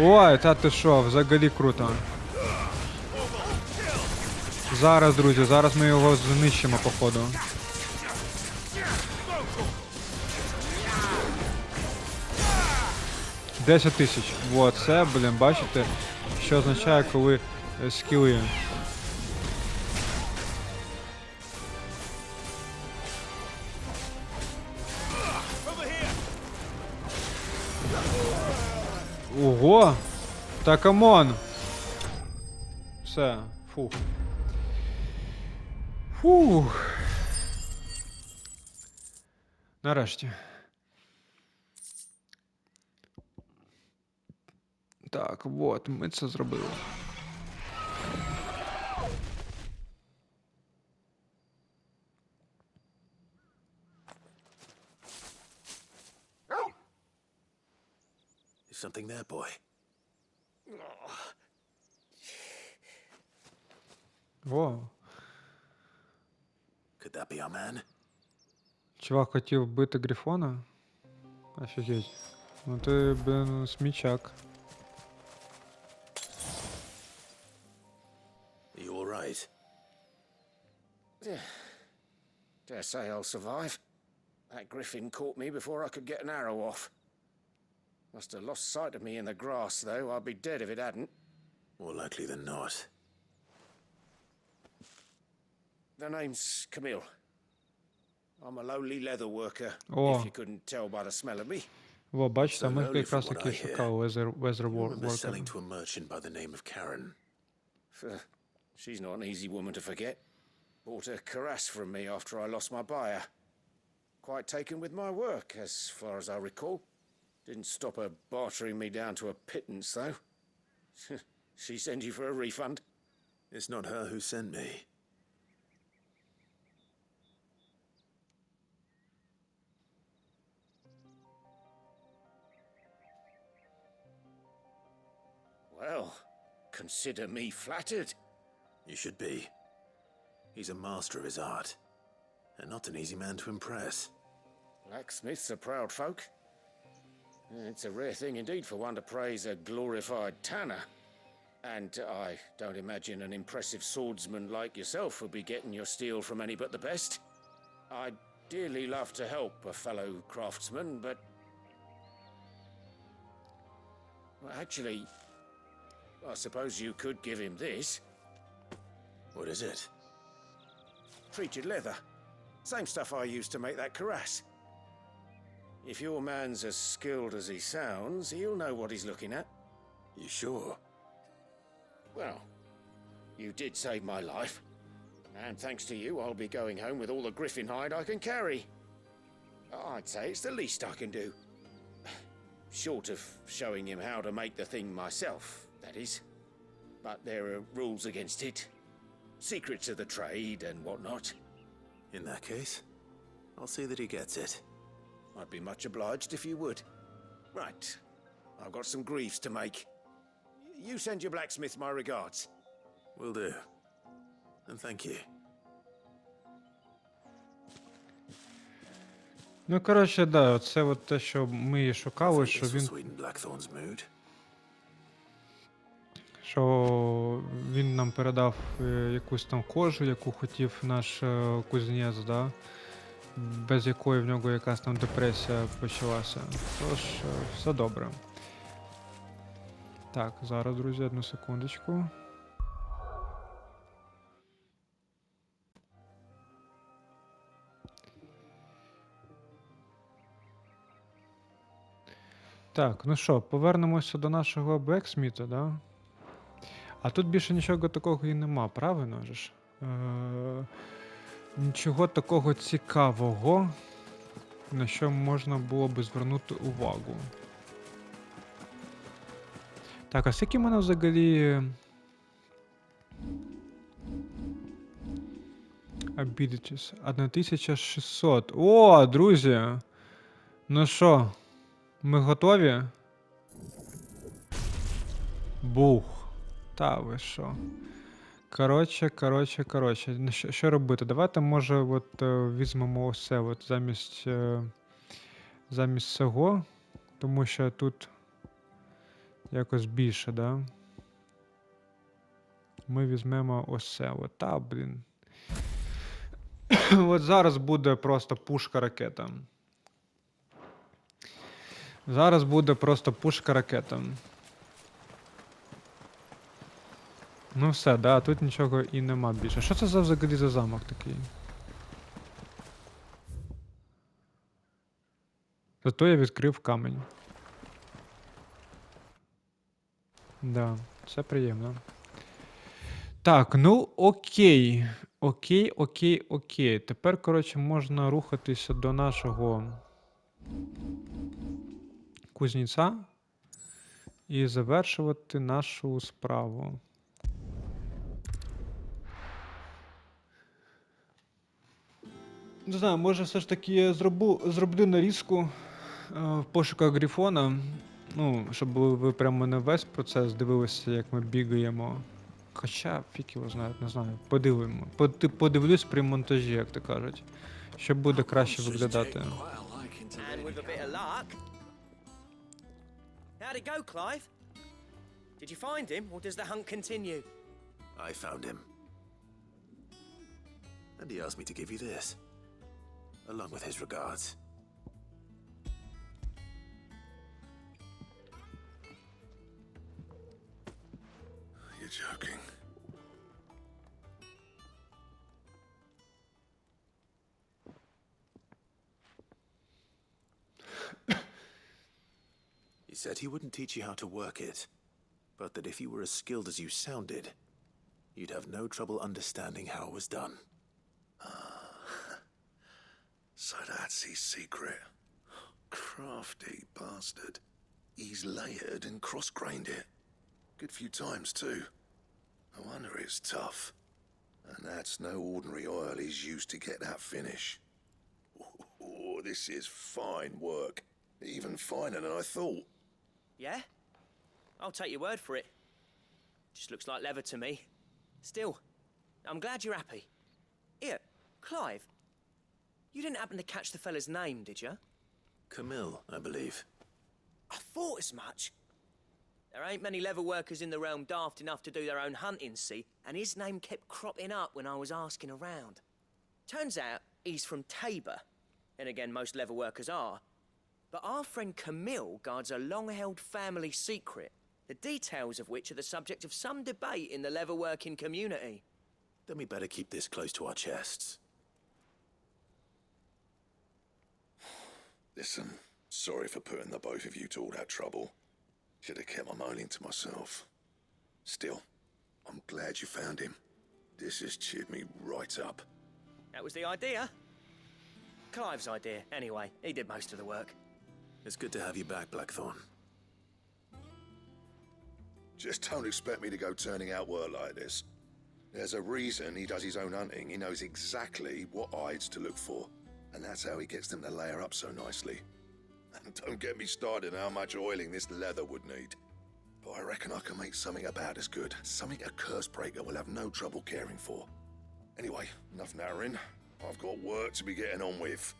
Ой, та ти що, взагалі круто. Зараз, друзі, зараз ми його знищимо, походу. $10 000. Вот, це, блін, бачите, що означає, коли скіли. Ого! Та камон! Все, фух. Фух. Нарешті. Так, от, ми це зробили. Is something there, boy? О, Could that be our man? чувак хотів вбити Грифона? Офігеть. Ну ти, блин, смічак. Are you all right? Dare say I'll survive. That griffin caught me before I could get an arrow off. Must have lost sight of me in the grass, though. I'd be dead if it hadn't. More likely than not. The name's Camille. I'm a lowly leather worker, Oh. if you couldn't tell by the smell of me. Во, бачите, So ми lowly якраз from what таки I hear. шукали I remember Weather selling to a merchant by the name of Karen. She's not an easy woman to forget. Bought a cuirass from me after I lost my buyer. Quite taken with my work, as far as I recall. Didn't stop her bartering me down to a pittance, though. She send you for a refund? It's not her who sent me. Well, consider me flattered. You should be. He's a master of his art, and not an easy man to impress. Blacksmiths are proud folk. It's a rare thing indeed for one to praise a glorified tanner. And I don't imagine an impressive swordsman like yourself would be getting your steel from any but the best. I'd dearly love to help a fellow craftsman, but... Well, actually, I suppose you could give him this. What is it? Treated leather. Same stuff I used to make that cuirass. If your man's as skilled as he sounds, he'll know what he's looking at. You sure? Well, you did save my life. And thanks to you, I'll be going home with all the griffin hide I can carry. I'd say it's the least I can do. Short of showing him how to make the thing myself, that is. But there are rules against it. Secrets of the trade and whatnot. In that case, I'll see that he gets it. I'd be much obliged if you would. Right. I've got some greaves to make. You send your blacksmith my regards. Will do. And thank you. Ну, коротше, да, це от те, що ми і шукали, Think що this will він, sweeten Blackthorn's mood. що він нам передав якусь там кожу, яку хотів наш кузнець, да? Без якої в нього якась там депресія почалася. Тож, все добре. Так, зараз, друзі, одну секундочку. Так, ну що, повернемося до нашого Блексміта, да? А тут більше нічого такого і нема, правильно ж? Нічого такого цікавого, на що можна було би звернути увагу. Так, а скільки в мене взагалі abilities? 1600. О, друзі! Ну що, ми готові? Бух. Та ви що? Коротше. Ну, що робити? Давайте, може, от візьмемо все от замість цього, тому що тут якось більше, да? Ми візьмемо ось це. От, та, блін. От зараз буде просто пушка-ракета. Зараз буде просто пушка-ракета. Ну все, да, тут нічого і нема більше. Що це взагалі за замок такий? Зато я відкрив камінь. Да, це приємно. Так, ну окей. Окей. Тепер, коротше, можна рухатися до нашого кузнеця і завершувати нашу справу. Не знаю, може все ж таки я зроблю нарізку в пошуках Грифона. Ну, щоб ви прямо не весь процес дивилися, як ми бігаємо. Хоча, фіг його знає, не знаю. Подивлюсь при монтажі, як то кажуть. Щоб буде краще виглядати. And with a bit of luck. How'd it go, Clive? Did you find him, or does the hunt continue? I found him. And he asked me to give you this, along with his regards. You're joking. He said he wouldn't teach you how to work it, but that if you were as skilled as you sounded, you'd have no trouble understanding how it was done. So that's his secret. Crafty bastard. He's layered and cross-grained it. Good few times, too. No wonder it's tough. And that's no ordinary oil he's used to get that finish. Oh, this is fine work. Even finer than I thought. Yeah? I'll take your word for it. Just looks like leather to me. Still, I'm glad you're happy. Here, Clive. You didn't happen to catch the fella's name, did you? Camille, I believe. I thought as much. There ain't many leather workers in the realm daft enough to do their own hunting, see? And his name kept cropping up when I was asking around. Turns out he's from Tabor. And again, most leather workers are. But our friend Camille guards a long-held family secret, the details of which are the subject of some debate in the leather-working community. Then we better keep this close to our chests. Listen, sorry for putting the both of you to all that trouble. Should have kept my moaning to myself. Still, I'm glad you found him. This has cheered me right up. That was the idea. Clive's idea, anyway. He did most of the work. It's good to have you back, Blackthorn. Just don't expect me to go turning out work like this. There's a reason he does his own hunting. He knows exactly what hides to look for. And that's how he gets them to layer up so nicely. And don't get me started on how much oiling this leather would need. But I reckon I can make something about as good. Something a Cursebreaker will have no trouble caring for. Anyway, enough narrowing. I've got work to be getting on with.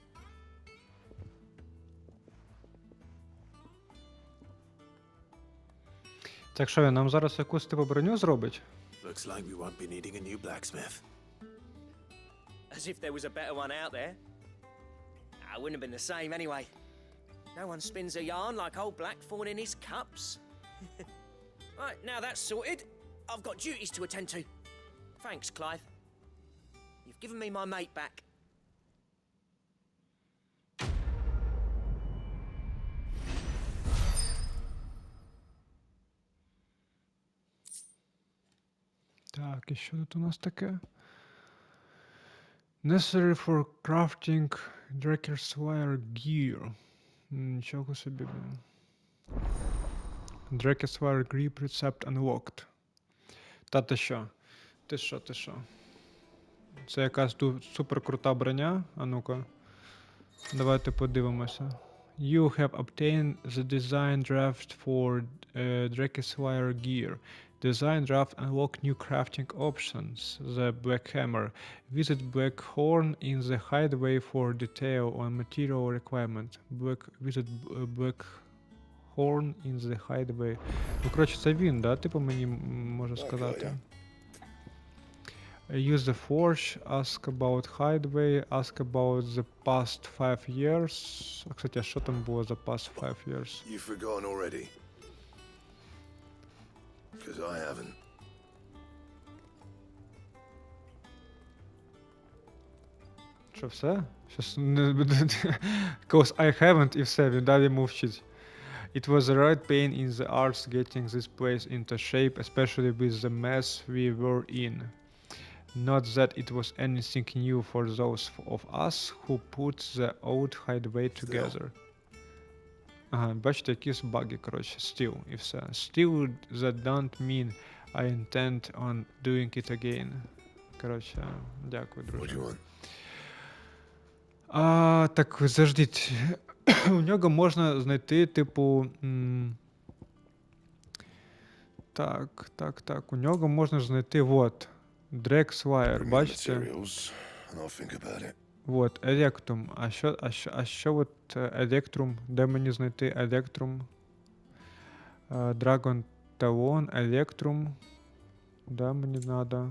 Так що він нам зараз якусь типу броню зробить? Looks like we won't be needing a new blacksmith. As if there was a better one out there. I wouldn't have been the same anyway. No one spins a yarn like old Blackthorn in his cups. Right, now that's sorted, I've got duties to attend to. Thanks, Clive. You've given me my mate back. Так, і що тут у нас таке? Necessary for crafting Drakers Wire Gear. Нічого собі, блін. Drakers Wire Grip Recept Unlocked. Та ти що? Ти що? Це якась тут супер крута броня. А ну-ка. Давайте подивимося. You have obtained the design draft for Drakers Wire Gear. Design draft unlock new crafting options. The Black Hammer. Visit Black Horn in the hideaway for detail on material requirement. Visit Black Horn in the hideaway. Ну, коротше, це він, да? Типу мені може сказати. Use the forge, ask about hideaway, ask about the past 5 years. А, кстати, а що там було за past 5 years? You've forgotten already? Because I haven't. Що, все? Щас Because I haven't і все, він далі мовчить. It was a right pain in the arts getting this place into shape, especially with the mess we were in. Not that it was anything new for those of us who put the old hideaway together. Ага, бачите, якісь баги, коротше, still і все. Still that don't mean I intend on doing it again. Коротше, дякую, What do друже. you want? Так, заждіть. У нього можна знайти, типу. Так. У нього можна знайти, вот. Дрексвайр, Bring me the бачите? materials, and I'll think about it. Вот, електrum. А що от електрум? Де мені знайти електрум? Драгон Талон, електрум. Да, мені надо.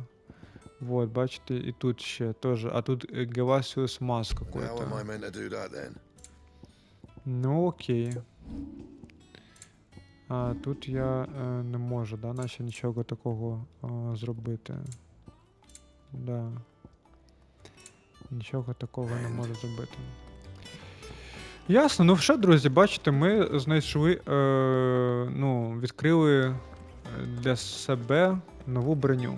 Вот, бачите, і тут ще теж. А тут Gelasius Mask And how am какой-то. I meant to do that then? Ну окей. А тут я не можу, да, наче нічого такого зробити. Да. Нічого такого не можу зробити. Ясно, ну що, друзі, бачите, ми знайшли, відкрили для себе нову броню,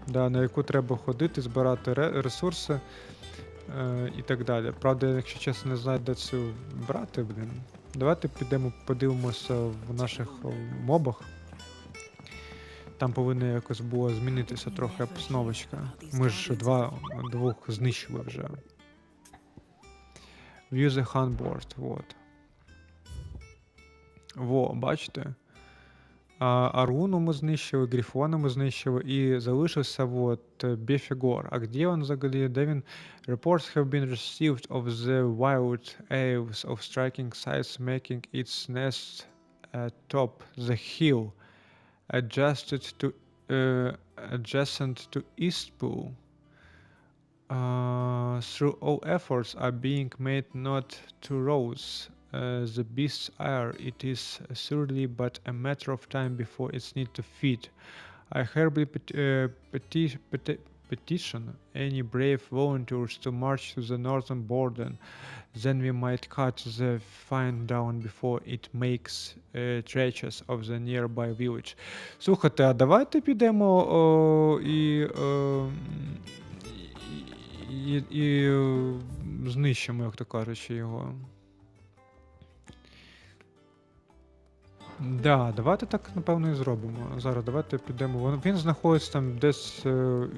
да, на яку треба ходити, збирати ресурси і так далі. Правда, якщо чесно, не знаю, де це брати, блін. Давайте підемо подивимося в наших мобах. Там повинна якось було змінитися трохи обстановочка. Ми ж двох знищили вже. View the handboard, вот. Во, бачите? Аруну ми знищили, Грифона ми знищили, і залишився вот Бефігор. А де він взагалі? Де він? Reports have been received of the wild aves of striking sites making its nest atop the hill adjacent to Eastpool. Through all efforts are being made not to rouse the beast's ire. It is surely but a matter of time before its need to feed. I hereby petition any brave volunteers to march to the northern border. Then we might cut the find down before it makes traces of the nearby village. Слухайте, а давайте підемо і знищимо, як то кажучи, його. Да, давайте так, напевно, і зробимо. Зараз давайте підемо. Він знаходиться там десь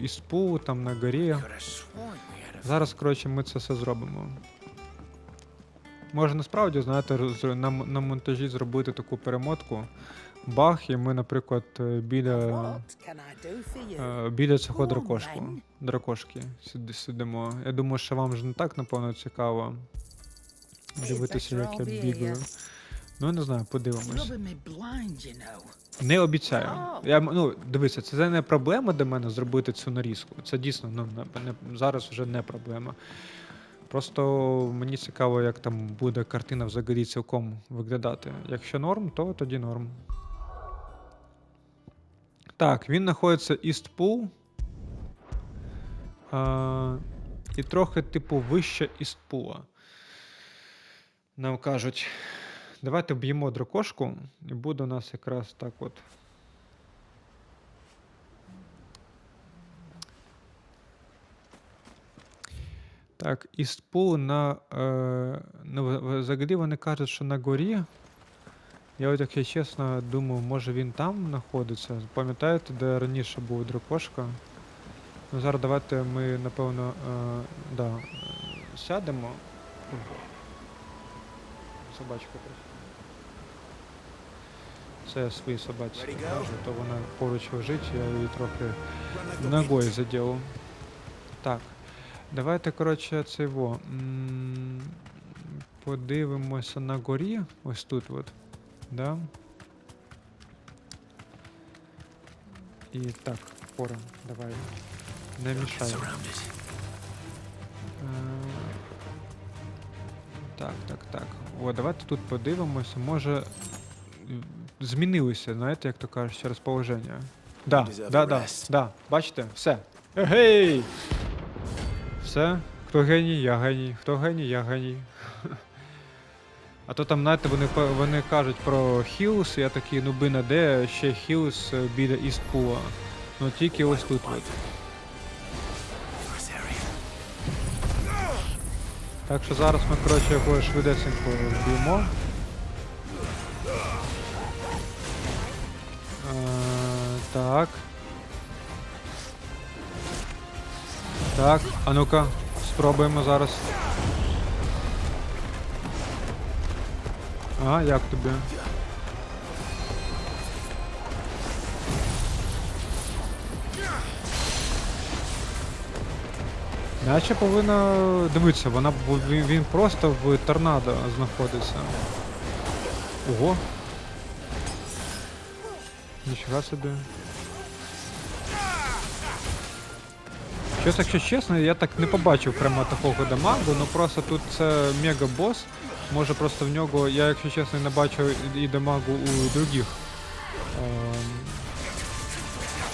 із пулу, там на горі. Зараз, коротше, ми це все зробимо. Може, насправді, знаєте, на монтажі зробити таку перемотку. Бах, і ми, наприклад, біля цього дракошки сидимо. Я думаю, що вам вже не так, напевно, цікаво дивитися, як я бігаю. Ну, не знаю, подивимось. Не обіцяю. Дивися, це не проблема для мене зробити цю нарізку. Це дійсно, зараз вже не проблема. Просто мені цікаво, як там буде картина взагалі цілком виглядати. Якщо норм, то тоді норм. Так, він знаходиться East Pool. І трохи, типу, вище East Pool. Нам кажуть, давайте б'ємо дракошку, і буде у нас якраз так от. Так, East Pool взагалі вони кажуть, що на горі. Я от, як я чесно думав, може він там знаходиться. Пам'ятаєте, де раніше був дракошка? Ну зараз давайте ми, напевно, сядемо. Собачка просто. Це я своїй собаці кажу, то вона поруч лежить, я її трохи ногою заділив. Так. Давайте, коротше, подивимося на горі. Ось тут от. Да? І так, пора, давай. Не мішай. Так. О, давайте тут подивимося. Може змінилося, знаєте, як то кажуть, розположення. Да. Бачите? Все. Егей! Все. Хто геній, я геній. Хто геній, я геній. А то там, знаєте, вони кажуть про Хілс, я такий, де ще Хілс біля Істпула. Ну тільки ось тут от. Так що зараз ми, коротше, його швидесенько вб'ємо. Так. Так, а ну-ка, спробуємо зараз. А, як тобі? Наче повинна... Дивіться, він просто в торнадо знаходиться. Ого. Ніфіга собі. Щось, якщо чесно, я так не побачив прямо такого дамагу, ну просто тут це мега-бос. Може просто в нього, я якщо чесно не бачу і дамагу у других.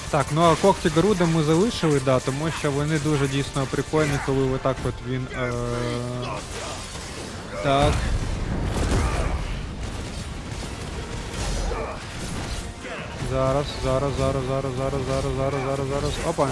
Так, ну а когті Гаруда ми залишили, да, тому що вони дуже дійсно прикольні, коли отак от він... Так. Зараз. Опа.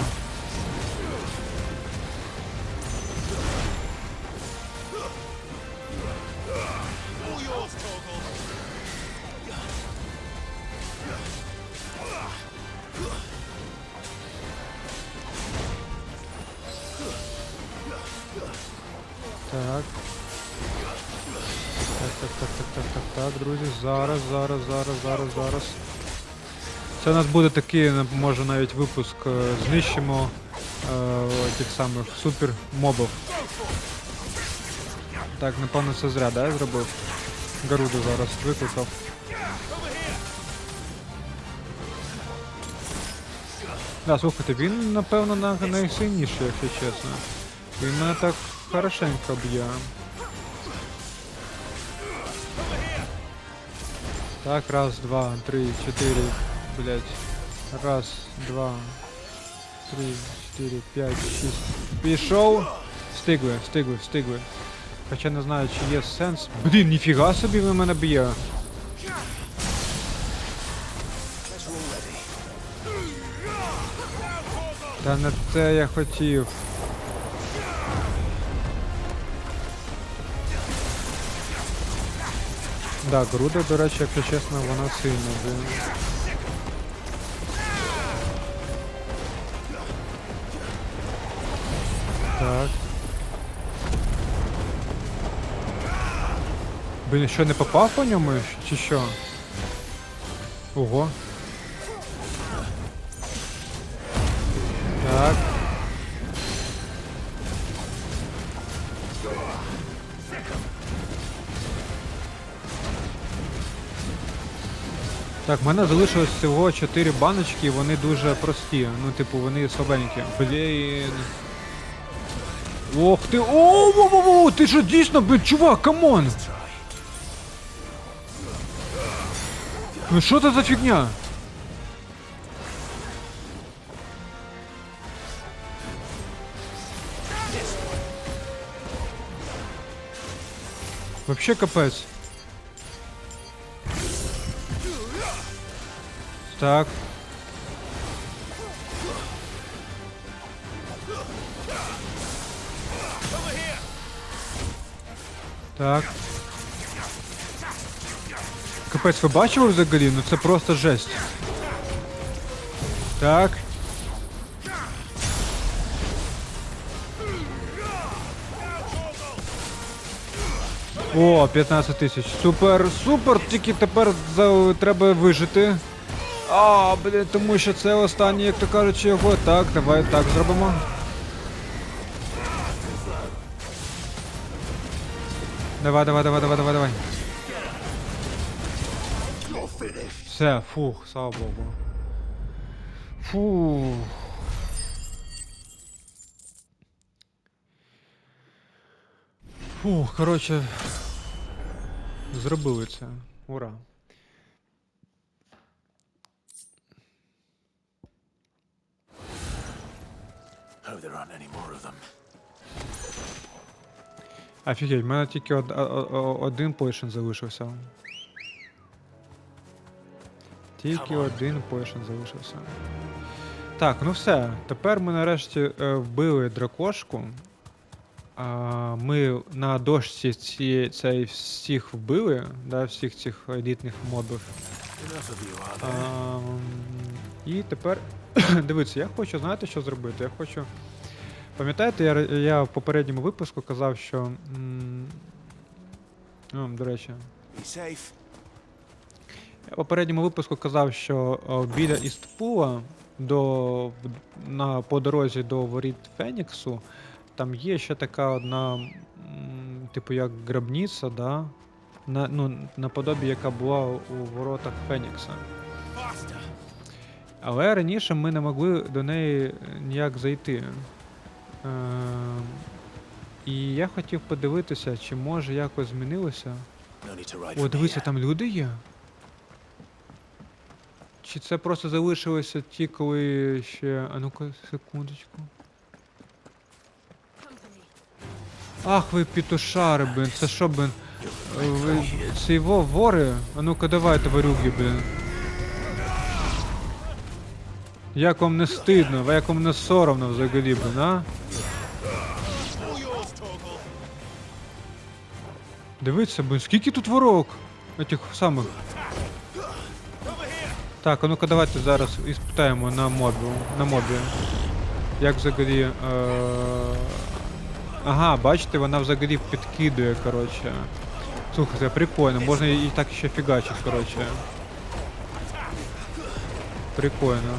Так. Так, друзі, зараз. Це у нас буде такий, може навіть випуск, знищимо тих самих супер мобів. Так, напевно це зря, да, я зробив? Гаруду зараз викликав. Да, слухайте, він, напевно, найсильніший, якщо чесно. Він мене так хорошенько б'є. Так, раз, два, три, чотири, блять. Раз, два, три, чотири, п'ять, шість. Пішов. Встигли. Хоча не знаю, чи є сенс. Блін, ніфіга собі ви мене б'є. Та не це я хотів. Да, Гаруда, до речі, якщо чесно, вона сильна, блін. Так. Блін, що, не попав по ньому, чи що? Ого. Так. Так, в мене залишилось всього 4 баночки, і вони дуже прості. Ну, типу, вони слабенькі. Блін. Ох ти! О, ти що дійсно, блін, чувак, камон! Ну що це за фігня? Вообще капець. Так. Так. Капець, ви бачили взагалі? Ну це просто жесть. Так. О, 15 тисяч. Супер, тільки тепер треба вижити. А, блін, тому що це останнє, як то кажучи, його. Так, давай так зробимо. Давай. Все, фух, слава Богу. Фух. Фух, коротше, зробили це. Ура. Hope there aren't any more of them. Офігеть, в мене тільки один пойшн залишився. Тільки один пойшн залишився. Так, ну все. Тепер ми нарешті вбили дракошку. Ми на дошці всіх вбили, да, всіх цих елітних мобів. Enough of you, are there? І тепер, дивіться, я хочу, знаєте, що зробити? Я хочу... Пам'ятаєте, я в попередньому випуску казав, що... до речі. Be safe. Я в попередньому випуску казав, що біля Істпула по дорозі до воріт Феніксу там є ще така одна, типу як гробниця, да? Наподобі, яка була у воротах Фенікса. Але раніше ми не могли до неї ніяк зайти. І я хотів подивитися, чи може якось змінилося. No need to ride О, from дивіться, here. там люди є. Чи це просто залишилося ті, коли ще... А ну-ка, секундочку. Ах, ви пітушари, блин, це що, блин? Ви... Це його вори? А ну-ка, давайте, варюги, блин. Як вам не стидно, як вам не соромно взагалі, блин, а? Дивіться, блин, скільки тут ворог? Этих самих. Так, а ну-ка давайте зараз іспитаємо на мобі. Як взагалі... Ага, бачите, вона взагалі підкидує, коротше. Слухайте, прикольно, можна і так ще фігачить, коротше. Прикольно.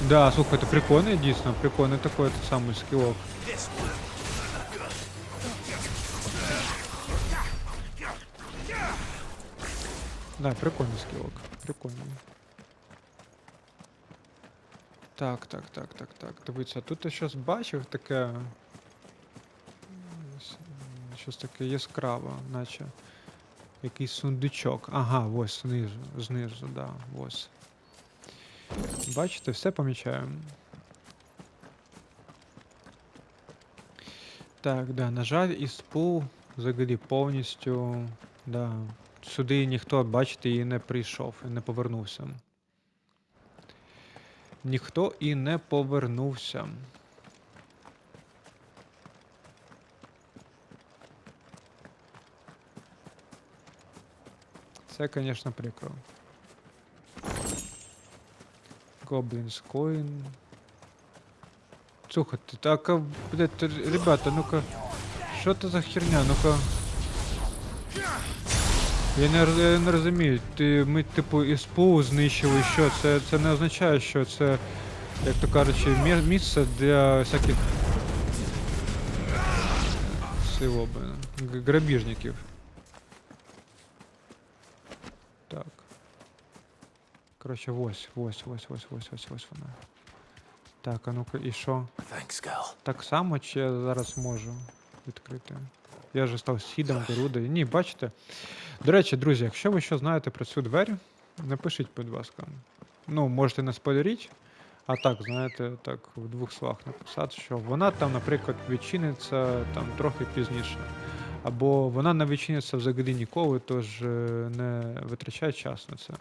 Да, слухайте, прикольний, дійсно, прикольний такий самий скілок. Да, прикольний скілок, прикольний. Так. Дивіться, тут я щось бачив таке... Щось таке яскраве, наче... Якийсь сундучок. Ага, ось знизу, да, ось. Бачите, все помічаємо. Так, да, на жаль, Істпул взагалі повністю, да, сюди ніхто, бачите, і не прийшов, і не повернувся. Ніхто і не повернувся. Це, звісно, прикро. Goblins Coin. Слухайте, так, блядь, ребята, ну-ка, що це за херня, ну-ка. Я не розумію, ми, типу, Істпул знищили, що? Це не означає, що це, як то кажучи, місце для всяких... грабіжників. Так. Коротше, ось вона. Так, а ну-ка, і що? Так само, чи я зараз можу відкрити? Я вже став східом, Горудою. Ні, бачите? До речі, друзі, якщо ви що знаєте про цю двері, напишіть, будь ласка. Ну, можете не спойлеріть, а так, знаєте, так, в двох словах написати, що вона там, наприклад, відчиниться там трохи пізніше. Або вона не відчиниться взагалі ніколи, тож не витрачай час на це.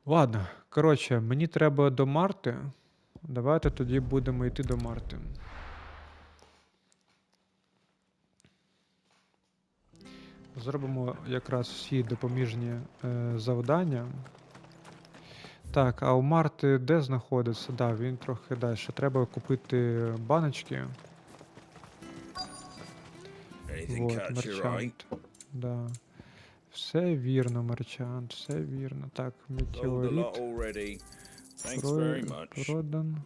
Ладно, коротше, мені треба до Марти. Давайте тоді будемо йти до Марти. Зробимо якраз всі допоміжні завдання. Так, а у Марти де знаходиться? Да, він трохи далі. Треба купити баночки. Вот, мерчант. Да. Все вірно, мерчант, все вірно. Так, метеорит. Продан.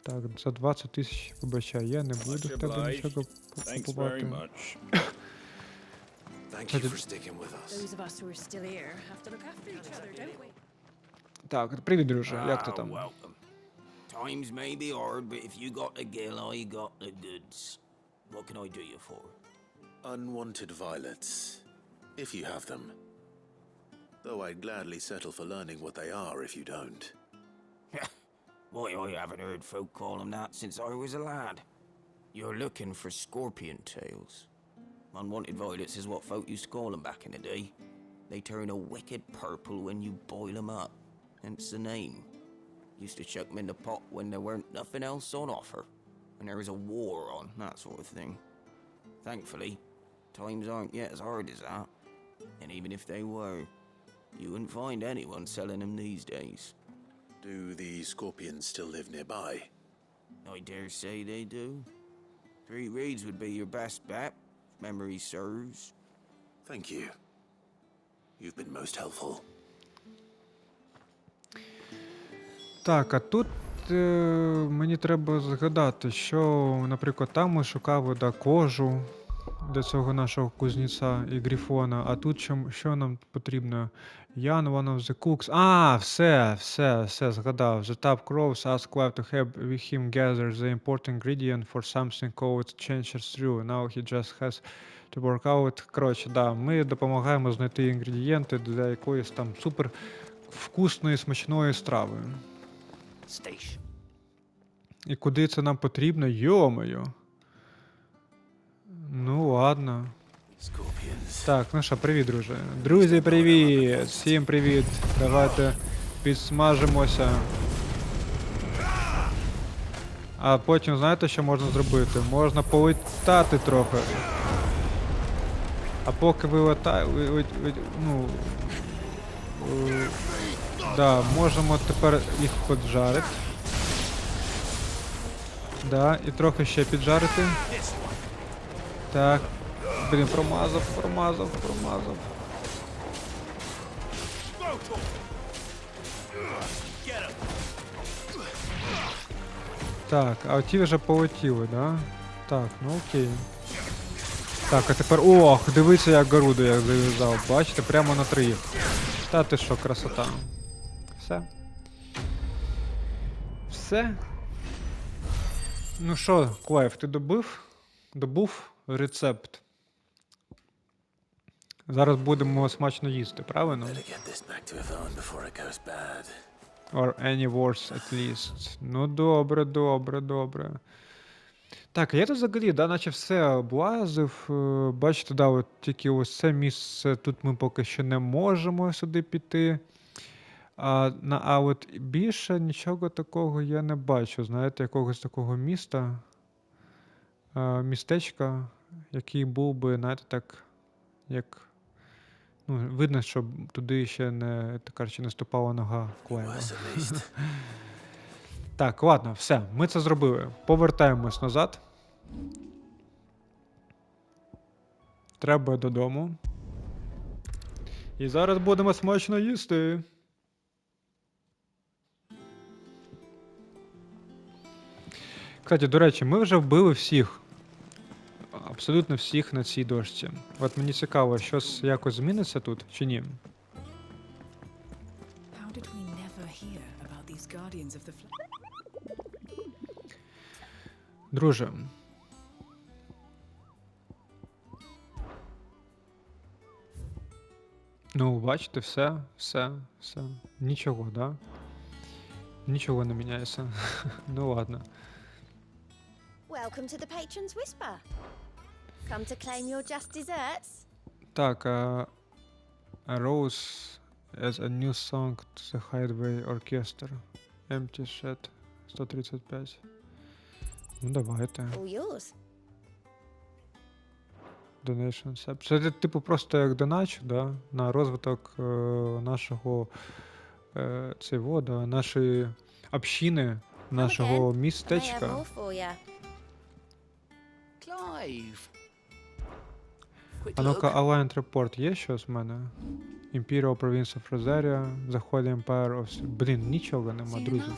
Так, за 20 тисяч, вибачай, я не буду в тебе нічого купувати. Thank you for sticking with us. Those of us who are still here have to look after each other, don't we? Так, привіт, друже, як ти там? Welcome. Times may be hard, but if you got the gill, I got the goods. What can I do you for? Unwanted violets, if you have them. Though I'd gladly settle for learning what they are if you don't. Why, I haven't heard folk call them that since I was a lad. You're looking for scorpion tails. Unwanted violets is what folk used to call them back in the day. They turn a wicked purple when you boil them up, hence the name. Used to chuck them in the pot when there weren't nothing else on offer, when there was a war on, that sort of thing. Thankfully, times aren't yet as hard as that. And even if they were, you wouldn't find anyone selling them these days. Do the scorpions still live nearby? I dare say they do. 3 reeds would be your best bet, if memory serves. Thank you. You've been most helpful. Так, а тут мені треба згадати, що, наприклад, там ми шукали кожу для цього нашого кузнеця і грифона, а тут що нам потрібно? Jan, one of the cooks. Все, згадав. The top crows asked Clive to help him gather the important ingredient for something called Changer's Brew. Now he just has to work out. Коротше, да, ми допомагаємо знайти інгредієнти для якоїсь там супер вкусної, смачної страви. Station. І куди це нам потрібно? Йо-моє. Ну ладно. Так, ну що, привіт, друже. Друзі, привіт! Всім привіт! Давайте підсмажимося. А потім, знаєте, що можна зробити? Можна полетати трохи. А поки ви да, можемо тепер їх поджарити. Да, і трохи ще піджарити. Так. Блін, промазав. Так, а ті вже полетіли, да? Так, ну окей. Так, а тепер... Ох, дивіться, як Гаруду я зав'язав. Бачите, прямо на 3. Та ти що, красота. Все? Ну що, Клайв, ти добув рецепт? Зараз будемо смачно їсти, правильно? Or any worse at least. Ну добре. Так, я тут взагалі, да, наче все облазив. Бачите, да, от тільки ось це місце, тут ми поки що не можемо сюди піти. А от більше нічого такого я не бачу, знаєте, якогось такого містечка, який був би, знаєте, так, як... Ну, видно, що туди ще не, так кажучи, не ступала нога Клайва. Так, ладно, все, ми це зробили. Повертаємось назад. Треба додому. І зараз будемо смачно їсти. Кстати, до речі, ми вже вбили всіх. Абсолютно всіх на цій дошці. От мені цікаво, щось якось зміниться тут, чи ні? Друже. Ну, бачите, все. Нічого, да? Нічого не міняється. Ну ладно. Welcome to the Patron's Whisper. Come to claim your just desserts? Так, Rose as a new song to the Hideaway Orchestra. Empty Shed 135. Ну, давайте. All yours. Donation Sub. Це типу просто як доначу, да? На розвиток нашого нашої общини, нашого містечка. Clive. А ну-ка, Alliant Report є щось в мене? Imperial Province of Rosaria, The Holy Empire of... Блін, нічого нема, друзі.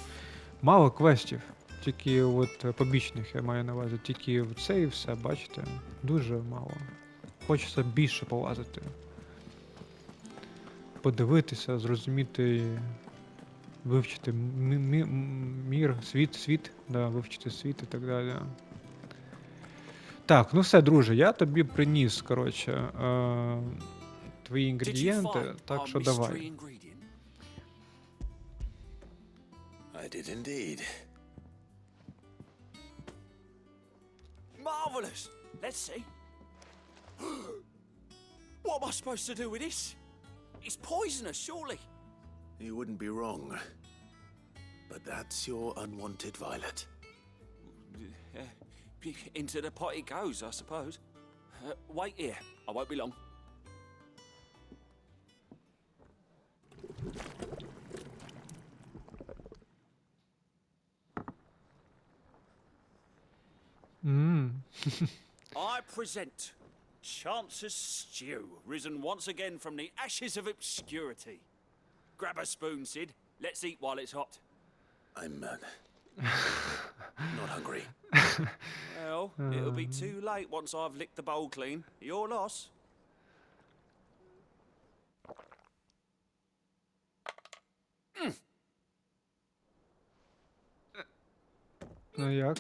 Мало квестів. Тільки от побічних, я маю на увазі. Тільки це і все, бачите? Дуже мало. Хочеться більше полазити. Подивитися, зрозуміти, вивчити мір, світ, да, вивчити світ і так далі. Так, ну все, друже, я тобі приніс, коротше, твої інгредієнти, так що давай. I did indeed. Marvelous! Let's see. What am I supposed to do with this? It's poisonous, surely. You wouldn't be wrong. But that's your unwanted violet. Into the pot it goes, I suppose. Wait here. I won't be long. I present Chance's stew, risen once again from the ashes of obscurity. Grab a spoon, Sid. Let's eat while it's hot. I'm not hungry. Well, it'll be too late once I've licked the bowl clean. Your loss. Ну як?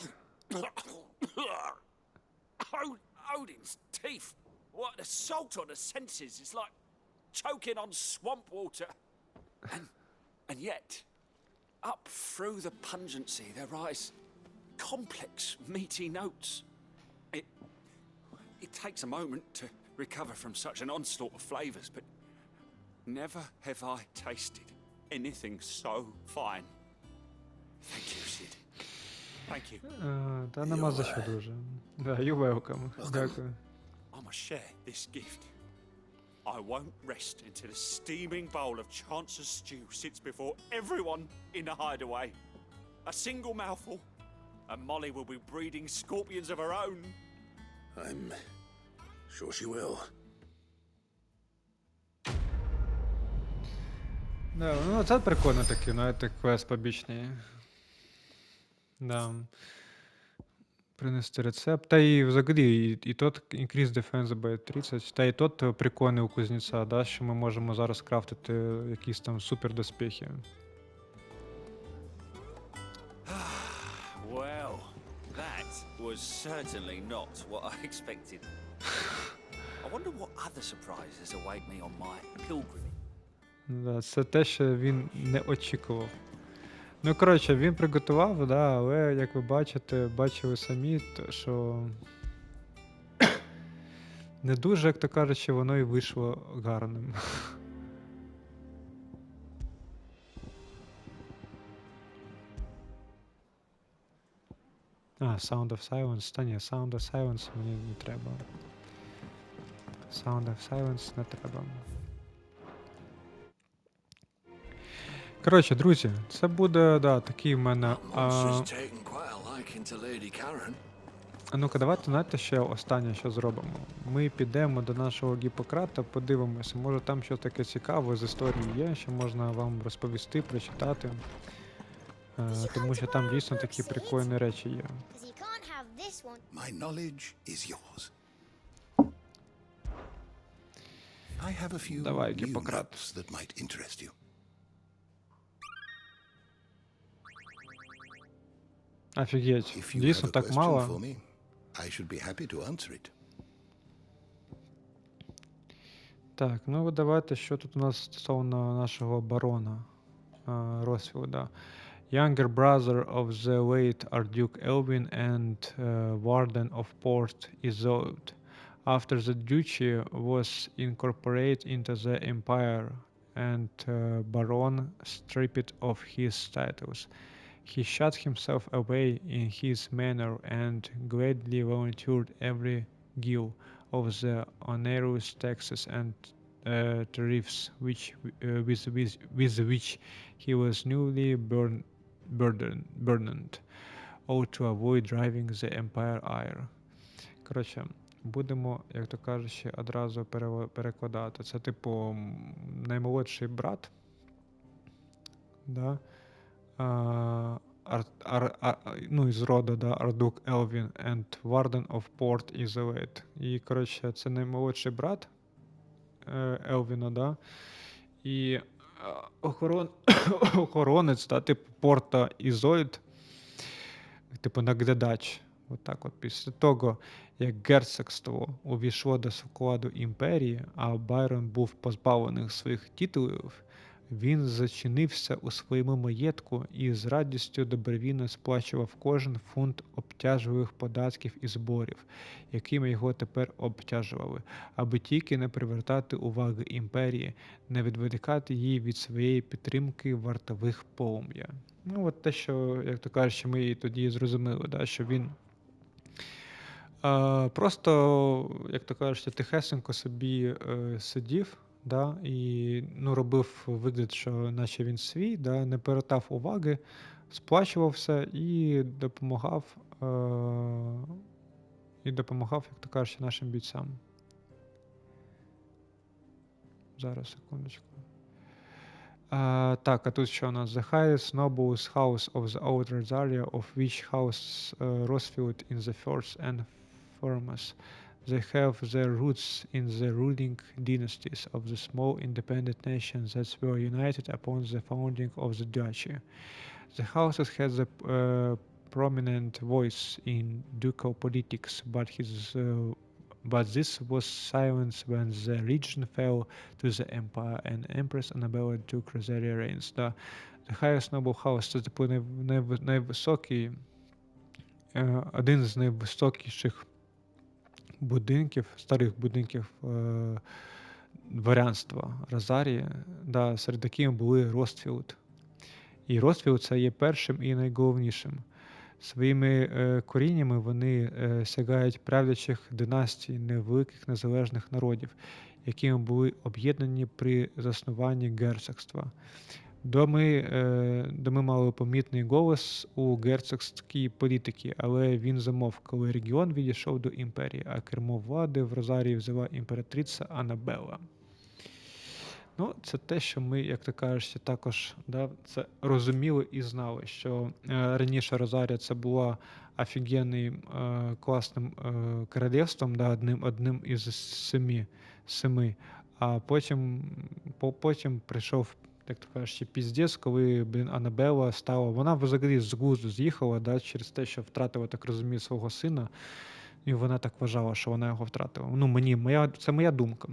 Odin's teeth. What an assault on the senses. It's like choking on swamp water. And yet, up through the pungency, there rise complex, meaty notes. It takes a moment to recover from such an onslaught of flavours, but never have I tasted anything so fine. Thank you, Sid. Thank you. Та нема за що дуже. Да, you welcome. Дякую. I must share this gift. I won't rest until a steaming bowl of Chance's stew sits before everyone in the hideaway. A single mouthful, and Molly will be breeding scorpions of her own. I'm sure she will. Да, ну це прикольно такі, знаєте, квест побічний. Да. Принести рецепт. Та і взагалі, і тот Increase Defense by 30, та і тот прикольний у кузнеця, да, що ми можемо зараз крафтити якісь там супер доспіхи. Well, that was certainly not what I expected. I wonder what other surprises await me on my pilgrimage. Да, це те, що він не очікував. Ну, коротше, він приготував, да, але, як ви бачили самі, що не дуже, як то кажучи, воно і вийшло гарним. Sound of Silence. Та ні, Sound of Silence мені не треба. Sound of Silence не треба. Коротше, друзі, це буде, да, такий в мене... А ну-ка, давайте, знаєте, ще останнє, що зробимо. Ми підемо до нашого Гіппократа, подивимося, може там щось таке цікаве з історії є, що можна вам розповісти, прочитати. Тому що там дійсно такі прикольні речі є. My knowledge is yours. I have a few Давай, new Гіппократ. maps that might interest you. Офігеть, If you дійсно have a так question мало. for me, I should be happy to answer it. Так, ну давайте, що тут у нас стосовно нашого барона Росфілда. Younger brother of the late Archduke Elwin and Warden of Port Isolde. After the duchy was incorporated into the empire and Baron stripped of his titles, he shut himself away in his manor and gladly volunteered every gill of the onerous taxes and tariffs with which he was newly burdened, all to avoid driving the empire ire. Коротше, будемо, як то кажучи, одразу перекладати. Це, типу, наймолодший брат, да? Ну, із роду, да, Ардук Елвін and Warden of Port Isolde. І, коротше, це наймолодший брат Елвіна, да? І охоронець, да, типу, порта Ізольд, типу, наглядач. Отак от. Після того, як герцогство увійшло до складу імперії, а Байрон був позбавлений своїх титулів, він зачинився у своєму маєтку і з радістю добровільно сплачував кожен фунт обтяжливих податків і зборів, якими його тепер обтяжували, аби тільки не привертати уваги імперії, не відволікати її від своєї підтримки вартових полум'я. Ну, от те, що, як то кажуть, ми тоді зрозуміли, да, що він просто, як то кажуть, тихесенько собі сидів, да, і ну, робив вигляд, що наче він свій, да, не повертав уваги, сплачував все і допомагав і допомагав, як то кажучи, нашим бійцям. Зараз, секундочку. Так, а тут що у нас? The highest nobles house of the old Rosaria, of which house Rosfield in the first and foremost. They have their roots in the ruling dynasties of the small independent nations that were united upon the founding of the duchy. The houses had a prominent voice in ducal politics, but this was silenced when the region fell to the empire and Empress Annabella took Rosaria reigns. The highest noble house — це типу найвисокий, один з найвисокіших будинків, старих будинків дворянства Розарії, да, серед яких були Ростфілд. І Ростфілд — це є першим і найголовнішим. Своїми коріннями вони сягають правлячих династій невеликих незалежних народів, якими були об'єднані при заснуванні герцогства. Доми мали помітний голос у герцогській політиці, але він замовк, коли регіон відійшов до імперії, а кермо влади в Розарії взяла імператриця Аннабелла. Ну, це те, що ми, як ти кажеш, також це розуміли і знали, що раніше Розарія це була офігенним, класним королівством, одним із семи, а потім прийшов, як то кажеш, піздець, коли, Аннабелла стала, вона взагалі з глузду з'їхала, через те, що втратила, так розумію, свого сина, і вона так вважала, що вона його втратила. Ну, це моя думка.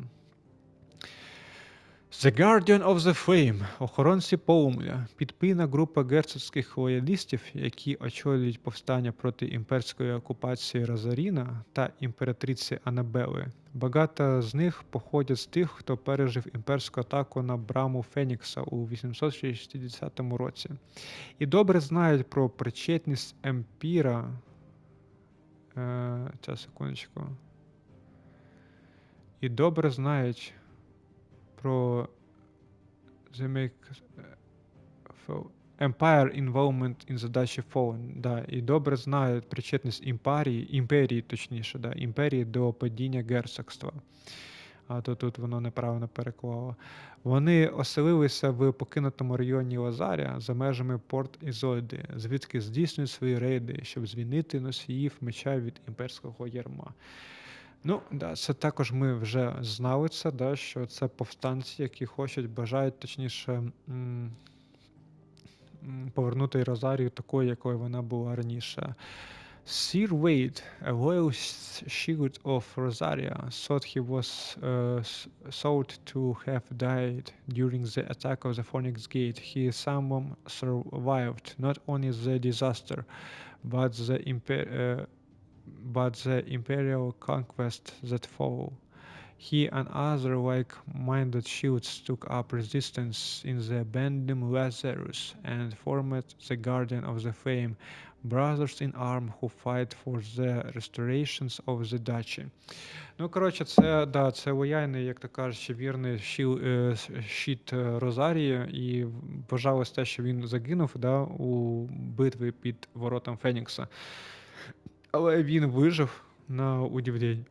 The Guardian of the Flame – охоронці полум'я – підпільна група герцогських лоялістів, які очолюють повстання проти імперської окупації Розаріна та імператриці Аннабели. Багато з них походять з тих, хто пережив імперську атаку на браму Фенікса у 860 році. І добре знають про причетність Емпіра. Секундочку. І добре знають про Empire Involvement in the Duchy Fallen, да, і добре знають причетність імперії до падіння герцогства. А то тут воно неправильно переклало. Вони оселилися в покинутому районі Лазаря за межами Порт Ізольди, звідки здійснюють свої рейди, щоб звільнити носіїв меча від імперського ярма. Ну, да, це також ми вже знали це, що це повстанці, які бажають, точніше, повернути Розарію такою, якою вона була раніше. Sir Wade, a loyal shield of Rosaria, thought he was thought to have died during the attack of the Phoenix Gate. He somehow survived not only the disaster, but the imperial conquest that followed. He and other like-minded shields took up resistance in the abandoned Lazarus and formed the Guardian of the Flame, brothers in arm who fight for the restorations of the duchy. Ну, коротше, це лояльний, як то кажуть, вірний щит Розарії, і вважалось те, що він загинув у битві під воротом Фенікса. Але він вижив на удивлення,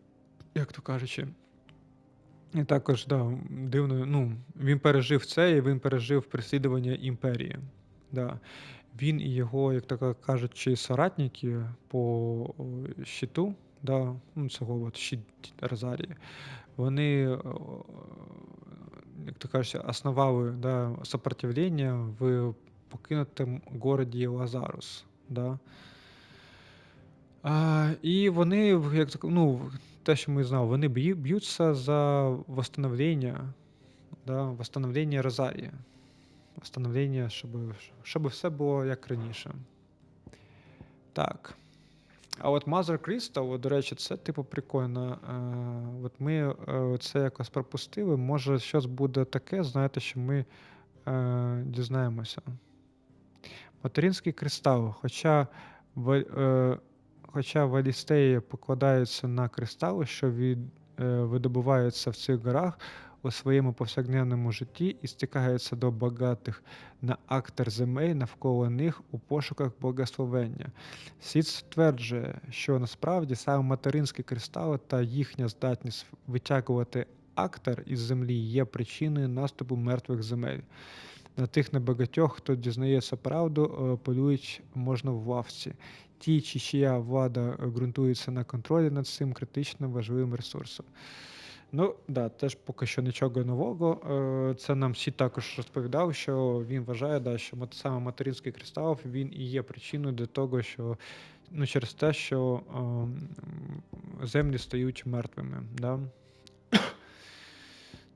як то кажучи. І також, дивно, він пережив це, і він пережив переслідування імперії. Да. Він і його, як то кажучи, соратники по щиту, цього щит Розарії, вони, як то кажуть, основали сопротивлення в покинутому городі Лазарус. Да. І вони, як те, що ми знали, вони б'ються за восстановлення Розарії. Восстановлення, щоб все було як раніше. Так. А от Mother Crystal, до речі, це типу прикольно. От ми це якось пропустили. Може, щось буде таке, знаєте, що ми дізнаємося. Материнський кристал. Хоча Валістеї покладаються на кристали, що видобуваються в цих горах, у своєму повсякденному житті і стикаються до багатих на актер земель навколо них у пошуках благословення. Сід стверджує, що насправді саме материнські кристали та їхня здатність витягувати актер із землі є причиною наступу мертвих земель. На тих небагатьох, хто дізнається правду, полюють можна в лавці. Ті, чия влада ґрунтується на контролі над цим критично важливим ресурсом. Ну, да, теж поки що нічого нового. Це нам всі також розповідав, що він вважає, да, що саме материнський кристал, він і є причиною для того, що, ну, через те, що землі стають мертвими. Да?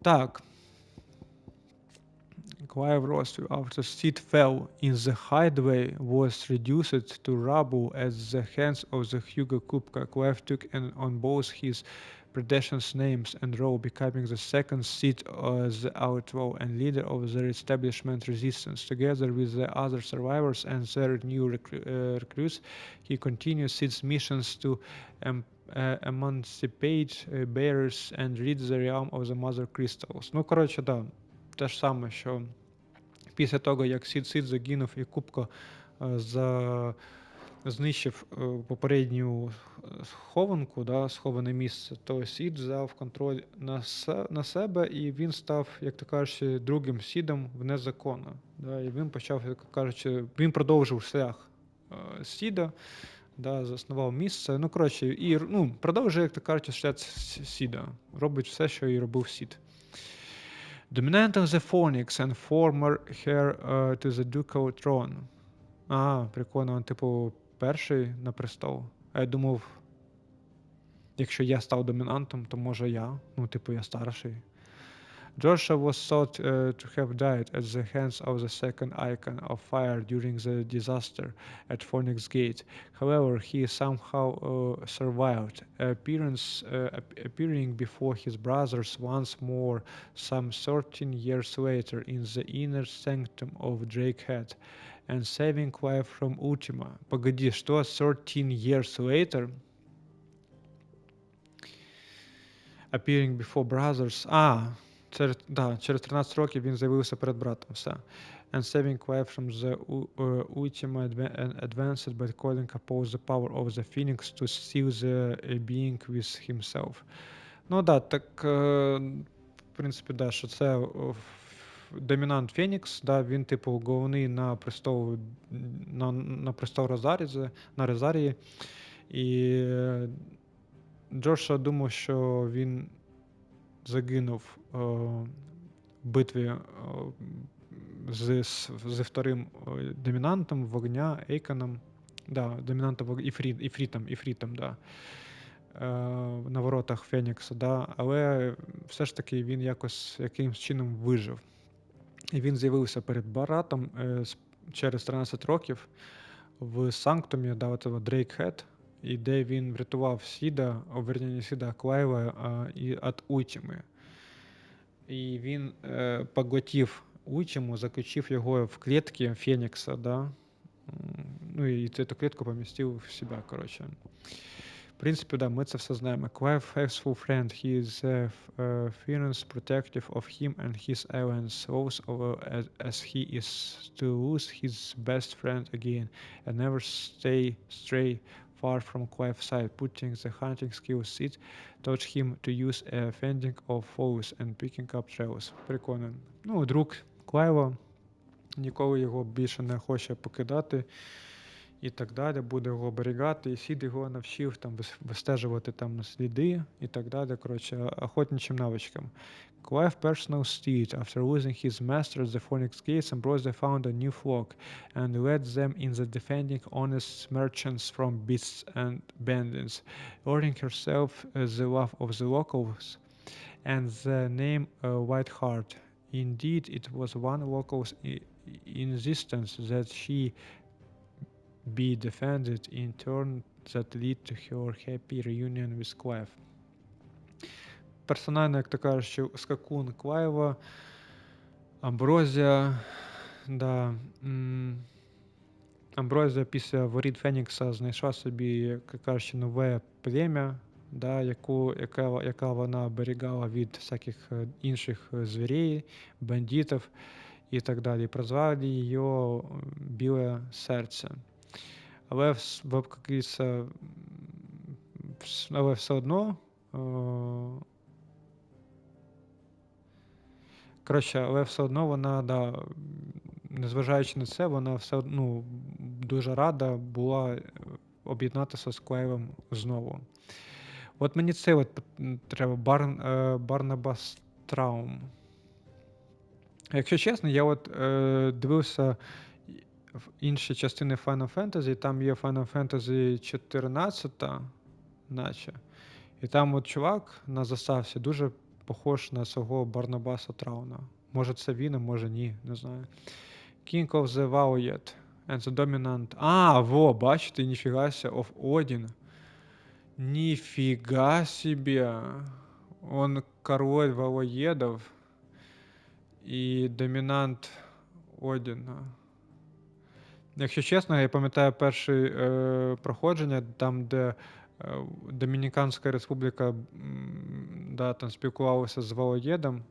Так. Clive Ross, after Sid fell in the hideaway, was reduced to rubble at the hands of the Hugo Kupka. Clive took on both his predecessors' names and role, becoming the second Sid as the outlaw and leader of the establishment resistance. Together with the other survivors and their new recruits, he continued Sid's missions to emancipate bearers and rid the realm of the Mother Crystals. Ну, коротше, да. Те ж саме, що після того, як Сід загинув і Кубко знищив попередню схованку, да, сховане місце, то Сід взяв контроль на себе, і він став, як то кажучи, другим Сідом вне закону. Да, і він почав, як кажучи, він продовжив шлях Сіда, да, заснував місце. Ну, коротше, і продовжує, як то кажучи, шлях Сіда. Робить все, що і робив Сід. Dominant of the Phoenix and former heir to the ducal throne. Прикольно, він, типу, перший на престол. А я думав, якщо я став домінантом, то може я. Ну, типу, я старший. Joshua was thought to have died at the hands of the second icon of fire during the disaster at Phoenix Gate. However, he somehow survived, appearing before his brothers once more some 13 years later in the inner sanctum of Drakehead and saving Clive from Ultima. Погоди, что 13 years later? Appearing before brothers. Через 13 років він з'явився перед братом, все. And saving Clive from the Ultima advanced by calling upon the power of the Phoenix to seal the being with himself. Ну, да, так, в принципі, да, що це домінант Фенікс, да, він, типу, головний на престол Розарії. І Джоша думав, що він загинув в битві з вторим домінантом вогня, Ейконом, да, домінантом Іфрітом, да, на воротах Фенікса, да, але все ж таки він якимсь чином вижив. І він з'явився перед братом через 13 років в Санктумі, да, оцього Дрейкхед, і де він врятував Сіда, Клайва від Ультими. І він поглотив Ультиму, заключив його в клітки Фенікса, да? Ну і цю клітку помістив в себе, коротше. В принципі, да, ми це все знаємо. Clive, faithful friend, he is fierce protective of him and his alliance, as he is to lose his best friend again, and never stray far from Clive's side, putting the hunting skill Sid taught him to use a fending of foes and picking up trails. Прикольно. Ну, друг Клайва, ніколи його більше не хоче покидати і так далі, буде його оберігати, і Сід його навчив там вистежувати там сліди і так далі, коротше, охотничим навичкам. Clive personal steed, after losing his master at the Phoenix Gates, Ambrosia found a new flock and led them in the defending honest merchants from beasts and bandits, earning herself the love of the locals and the name Whiteheart. Indeed, it was one local's insistence that she be defended in turn that lead to her happy reunion with Clive. Персонально, як то кажуть, скакун Клайва, Амброзія, да, Амброзія після воріт Фенікса знайшла собі, як кажучи, нове плем'я, да, яка вона оберігала від всяких інших звірей, бандитів і так далі. Прозвали її Біле серце. Але все одно, але все одно вона, да, незважаючи на це, вона все одно дуже рада була об'єднатися з Клейвом знову. От мені це от треба, Барнабас Траум. Якщо чесно, я от дивився в інші частини Final Fantasy, там є Final Fantasy 14, наче. І там от чувак на заставці дуже похож на свого Барнабаса Трауна. Може це він, а може ні, не знаю. King of the Valoed and the Dominant. Бачите, ніфіга себе, of Odin. Ніфіга себе. Он король Валоедов і домінант Одіна. Якщо чесно, я пам'ятаю перше проходження, там, де Домініканська республіка там спілкувалася з Валоєдом,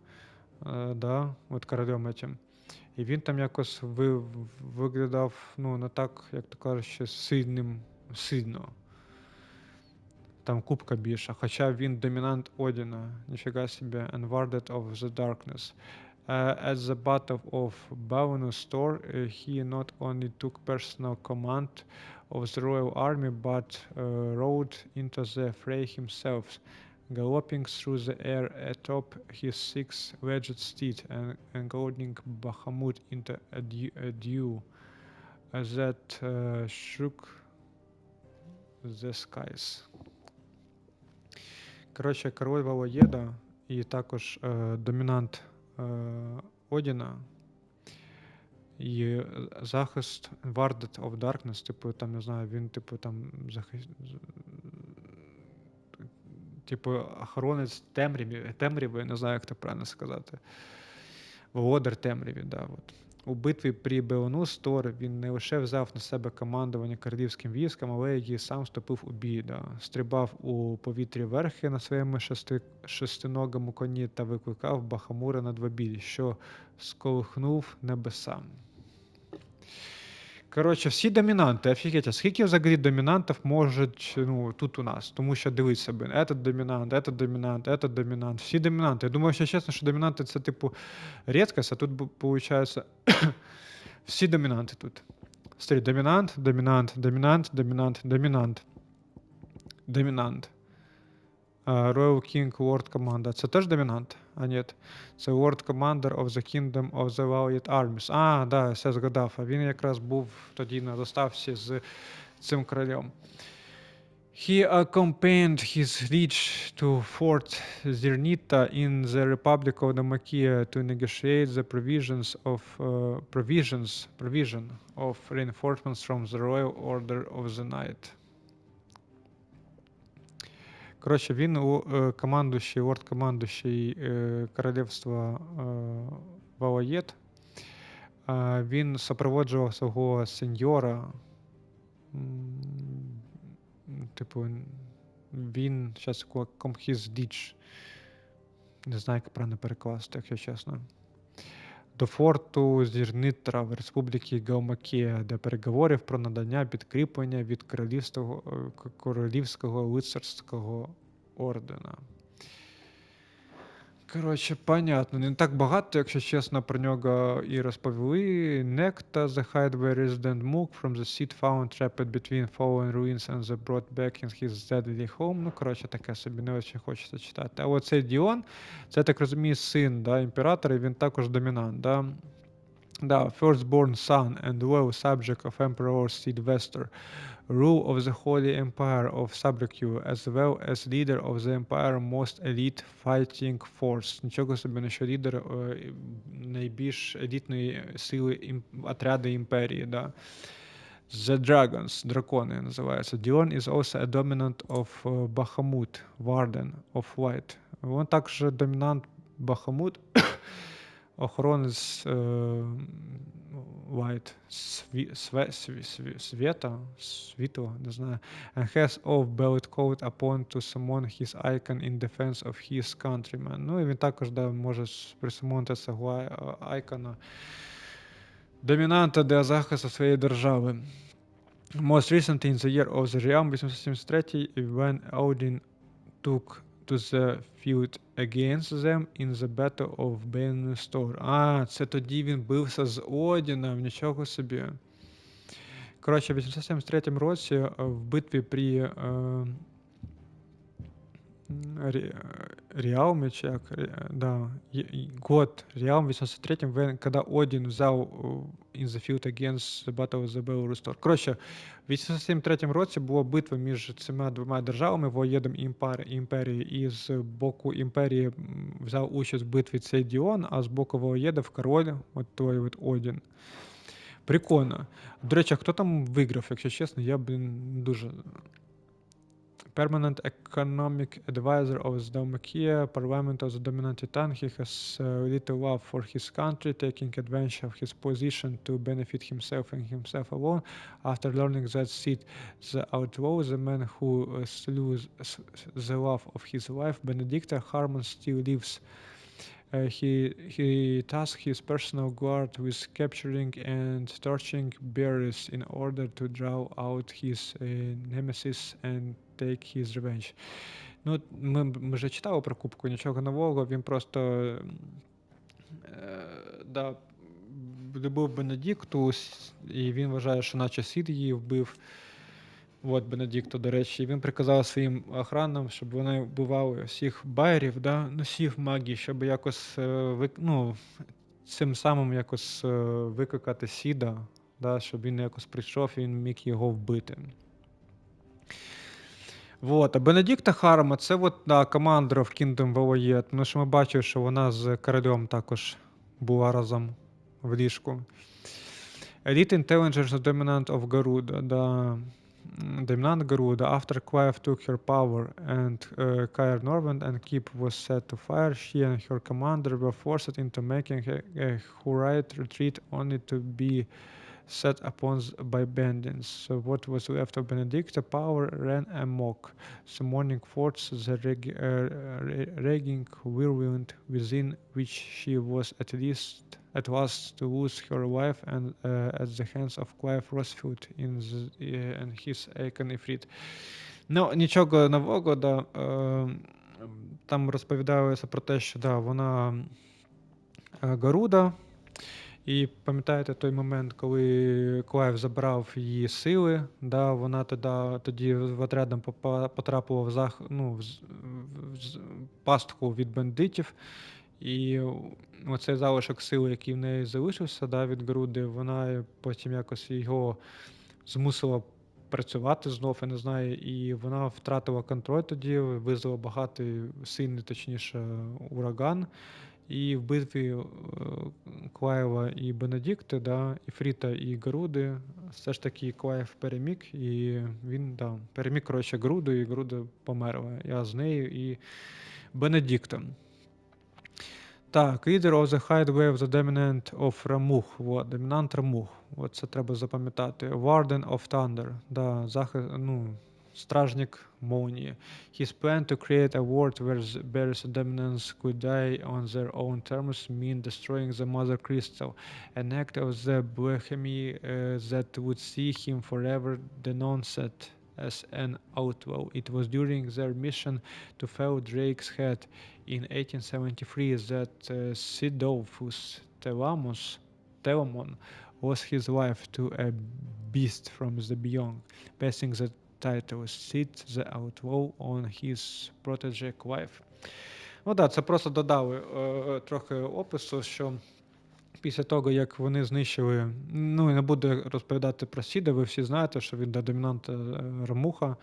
от королем этим. І він там якось виглядав, не так, як то кажуть, сильно. Там кубка більша, хоча він домінант Одіна. Ніфіга собі. Unwarded of the Darkness. At the battle of Bavinus Store, he not only took personal command of the royal army, but rode into the fray himself, galloping through the air atop his six-legged steed and goading Bahamut into a dew that shook the skies. Коротше, король Валоєда і також домінант Одіна і захист Warded of Darkness, типу, там, не знаю, він, типу, там охоронець темряви, не знаю, як це правильно сказати. Володар темряві, да, от. У битві при Белонус Тор він не лише взяв на себе командування королівським військом, але й сам вступив у бій, да. Стрибав у повітрі верхи на своєму шестиногому коні та викликав Бахамура на двобій, що сколихнув небеса. Коротше, всі домінанти, офігеть, скільки взагалі домінантів можуть, тут у нас? Тому що дивись себе, этот домінант, этот домінант, этот домінант, всі домінанти. Я думаю, що чесно, що домінанти це типу рідкость, а тут виходить всі домінанти тут. Смотри, домінант, домінант, домінант, домінант, домінант, домінант. Royal King Lord Commander. Це теж домінант? А, ні. Це Lord Commander of the Kingdom of the Valiant Armies. Да, все згадав. А він якраз був тоді на доставці з цим королем. He accompanied his liege to Fort Zernita in the Republic of Damakia to negotiate the provision of reinforcements from the Royal Order of the Knight. Коротше, він лорд-командуючий Королівства Валоед. Він супроводжував свого сеньора. Типу, він зараз his liege. Не знаю, як правильно перекласти, якщо чесно. До форту Зірнитра в Республіки Галмакія, де переговорів про надання підкріплення від Королівського лицарського ордена. Коротше, понятно. Не так багато, якщо чесно, про нього і розповіли. Necta, the hideaway resident monk from the seed found trapped between fallen ruins and the brought back in his deadly home. Коротше, таке собі не дуже хочеться читати. А оцей Діон, це, так розумію, син, імператора, і він також домінант, firstborn son and loyal subject of Emperor Sylvester, rule of the Holy Empire of Sublocue, as well as leader of the Empire's most elite fighting force. Нічого собі, що лідер найбільш елітної сили отряду імперії, The Dragons, дракони називаються. Dion is also a dominant of Bahamut, Warden of Light. Він також домінант Бахамут, охоронець White світу, не знаю, and has of belt code upon to summon his icon in defense of his countrymen. Ну і він також може присумонити свого айкона домінанта для захисту своєї держави. Most recently in the year of the Realm 873, when Odin took to the field against them in the Battle of Bannerstore. Це тоді він бився з Одіном, нічого собі. Коротше, в 873 році в битві при Реалме, чи як, да, год Реалм 83-м, коли Один взяв in the field against the Battle of the Bannerstore. Коротше, в 873 році була битва між цими двома державами, Валоедом і Імперією, і з боку Імперії взяв участь в битві цей Діон, а з боку Валоедів король, от той от Один. Прикольно. До речі, хто там виграв, якщо чесно, я, дуже... Permanent Economic Advisor of the Dalmatia, Parliament of the Dominant Titan. He has little love for his country, taking advantage of his position to benefit himself and himself alone. After learning that Sid the outlaw, the man who slew the love of his life, Benedicta Harmon still lives. He tasked his personal guard with capturing and torturing bearers in order to draw out his nemesis and take his revenge. Ну, ми вже читали про кубку, нічого нового, він просто любив Бенедикту, і він вважає, що наче Сід її вбив. От Бенедикту, до речі, він приказав своїм охранам, щоб вони вбивали всіх байерів, да, носів магії, щоб якось, цим самим якось викликати Сіда, да, щоб він якось прийшов і він міг його вбити. Вот. А Бенедикта Харма, це от, да, командир в Kingdom Валоед. Ну, що ми бачили, що вона з королем також була разом в ліжку. Elite Intelligence Dominant of Garuda, да. Dominant Garuda. After Clive took her power and Caer Norvend and Keep was set to fire, she and her commander were forced into making a hurried retreat only to be set upon by bandits. So what was left of Benedicta power ran amok, summoning forth the raging whirlwind within which she was at last to lose her life and at the hands of Clive Rosfield and his Ейкон Ефріт. Ну, нічого нового, да. Там розповідалося про те, що да, вона Гаруда. І пам'ятаєте той момент, коли Клайв забрав її сили, да, вона тоді в отрядом потрапила в пастку від бандитів, і оцей залишок сили, який в неї залишився, да, від Груди, вона потім якось його змусила працювати знов, я не знаю, і вона втратила контроль тоді, визвала багатий, сильний, точніше, ураган. І в битві Клайва і Бенедикти, да, Ефріта і Гаруди, все ж таки Клайв переміг, і він переміг, коротше, Гаруду, і Гаруда померла. Я з нею і Бенедиктом. Так, Leader of the Hideaway of the Dominant of Ramuh. Домінант Рамух. От це треба запам'ятати. Warden of Thunder. Да, стражник молнії. His plan to create a world where various dominants could die on their own terms mean destroying the mother crystal, an act of the blasphemy that would see him forever denounced as an outlaw. It was during their mission to fell Drake's head in 1873 that Sidolphus Telamon lost his life to a beast from the beyond, passing the title Sid the Outlaw on his protege Clive. Ну так, це просто додали трохи опису, що після того, як вони знищили, ну і не буду розповідати про Сіда, ви всі знаєте, що він домінант Рамуха,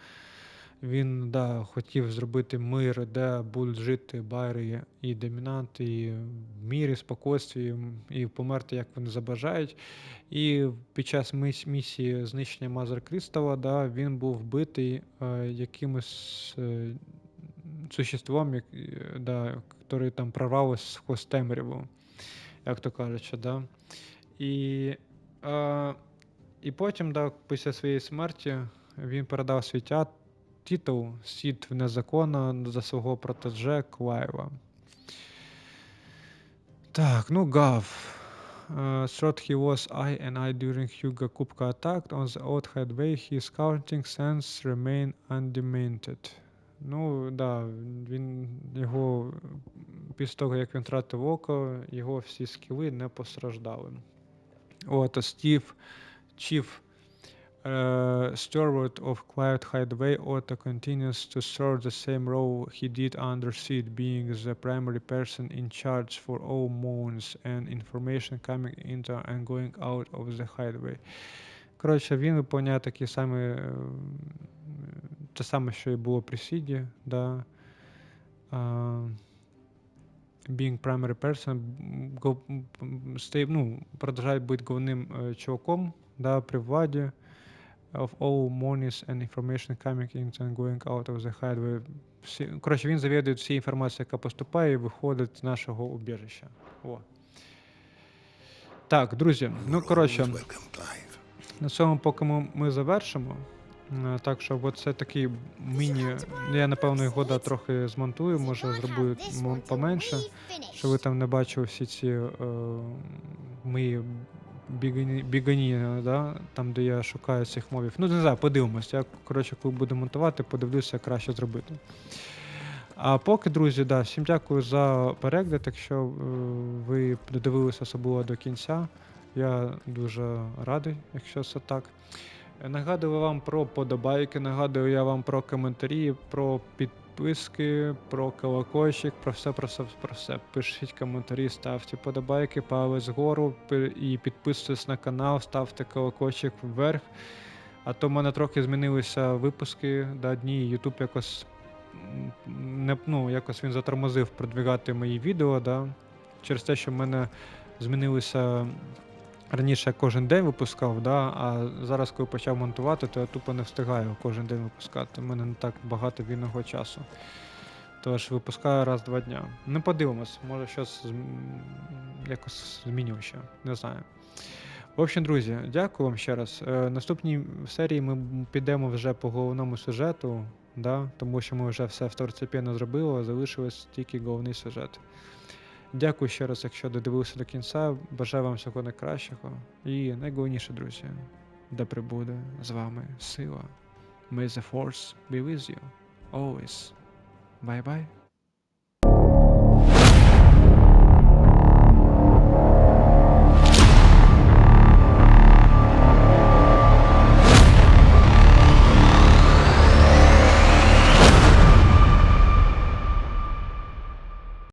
він хотів зробити мир, де будуть жити байри і домінанти, і в мірі, спокійстві, і померти, як вони забажають. І під час місії знищення Мазер Крістала, він був вбитий якимось существом, який там прорвалося сквозь темряву. як то кажучи, да. І потім, да, після своєї смерті, він передав свій титул «Сід вне закона» за свого протедже Клайва. Так, ну, Гав. Thought he was I during Hugo Kupka attacked on the old highway. His counting sense remain undemented. Ну, да, його, після того, як він втратив око, його всі скіли не постраждали. От, Chief Steward of Cloud Hideaway Otto continues to serve the same role he did under Seed, being the primary person in charge for all moons and information coming into and going out of the hideaway. Коротше, він виконує такі самі, те саме, що і було при Сіді, да. Being primary person, продовжує бути головним чуваком, да, при владі. Of all monies and information coming in and going out of the hideaway. Коротше, він завідує всі інформації, яка поступає і виходить з нашого убіжища. О. Так, друзі, ну, коротше, на цьому поки ми завершимо. Так що, от це такий міні, я, напевно, його трохи змонтую, може зроблю поменше, щоб ви там не бачили всі ці мої бігані, да? Там, де я шукаю цих мобів. Ну, не знаю, подивимось. Я, коротше, коли буду монтувати, подивлюся, як краще зробити. А поки, друзі, да, всім дякую за перегляд, якщо ви додивилися особливо до кінця. Я дуже радий, якщо це так. Нагадую вам про подобайки, нагадую я вам про коментарі, про підписки, про колокольчик, про все. Пишіть коментарі, ставте подобайки, палець вгору і підписуйтесь на канал, ставте колокольчик вверх. А то в мене трохи змінилися випуски, да, дні, YouTube якось, якось він затормозив продвигати мої відео, да, через те, що в мене змінилися. Раніше я кожен день випускав, да, а зараз, коли почав монтувати, то я тупо не встигаю кожен день випускати. У мене не так багато вільного часу. Тож випускаю раз в 2 дня. Не подивимось, може щось якось зміню ще, не знаю. В общем, друзі, дякую вам ще раз. Наступній серії ми підемо вже по головному сюжету, да, тому що ми вже все второстепенно зробили, залишилось тільки головний сюжет. Дякую ще раз, якщо додивилися до кінця. Бажаю вам всього найкращого. І найголовніше, друзі, да прибуде з вами сила. May the force be with you. Always. Bye-bye.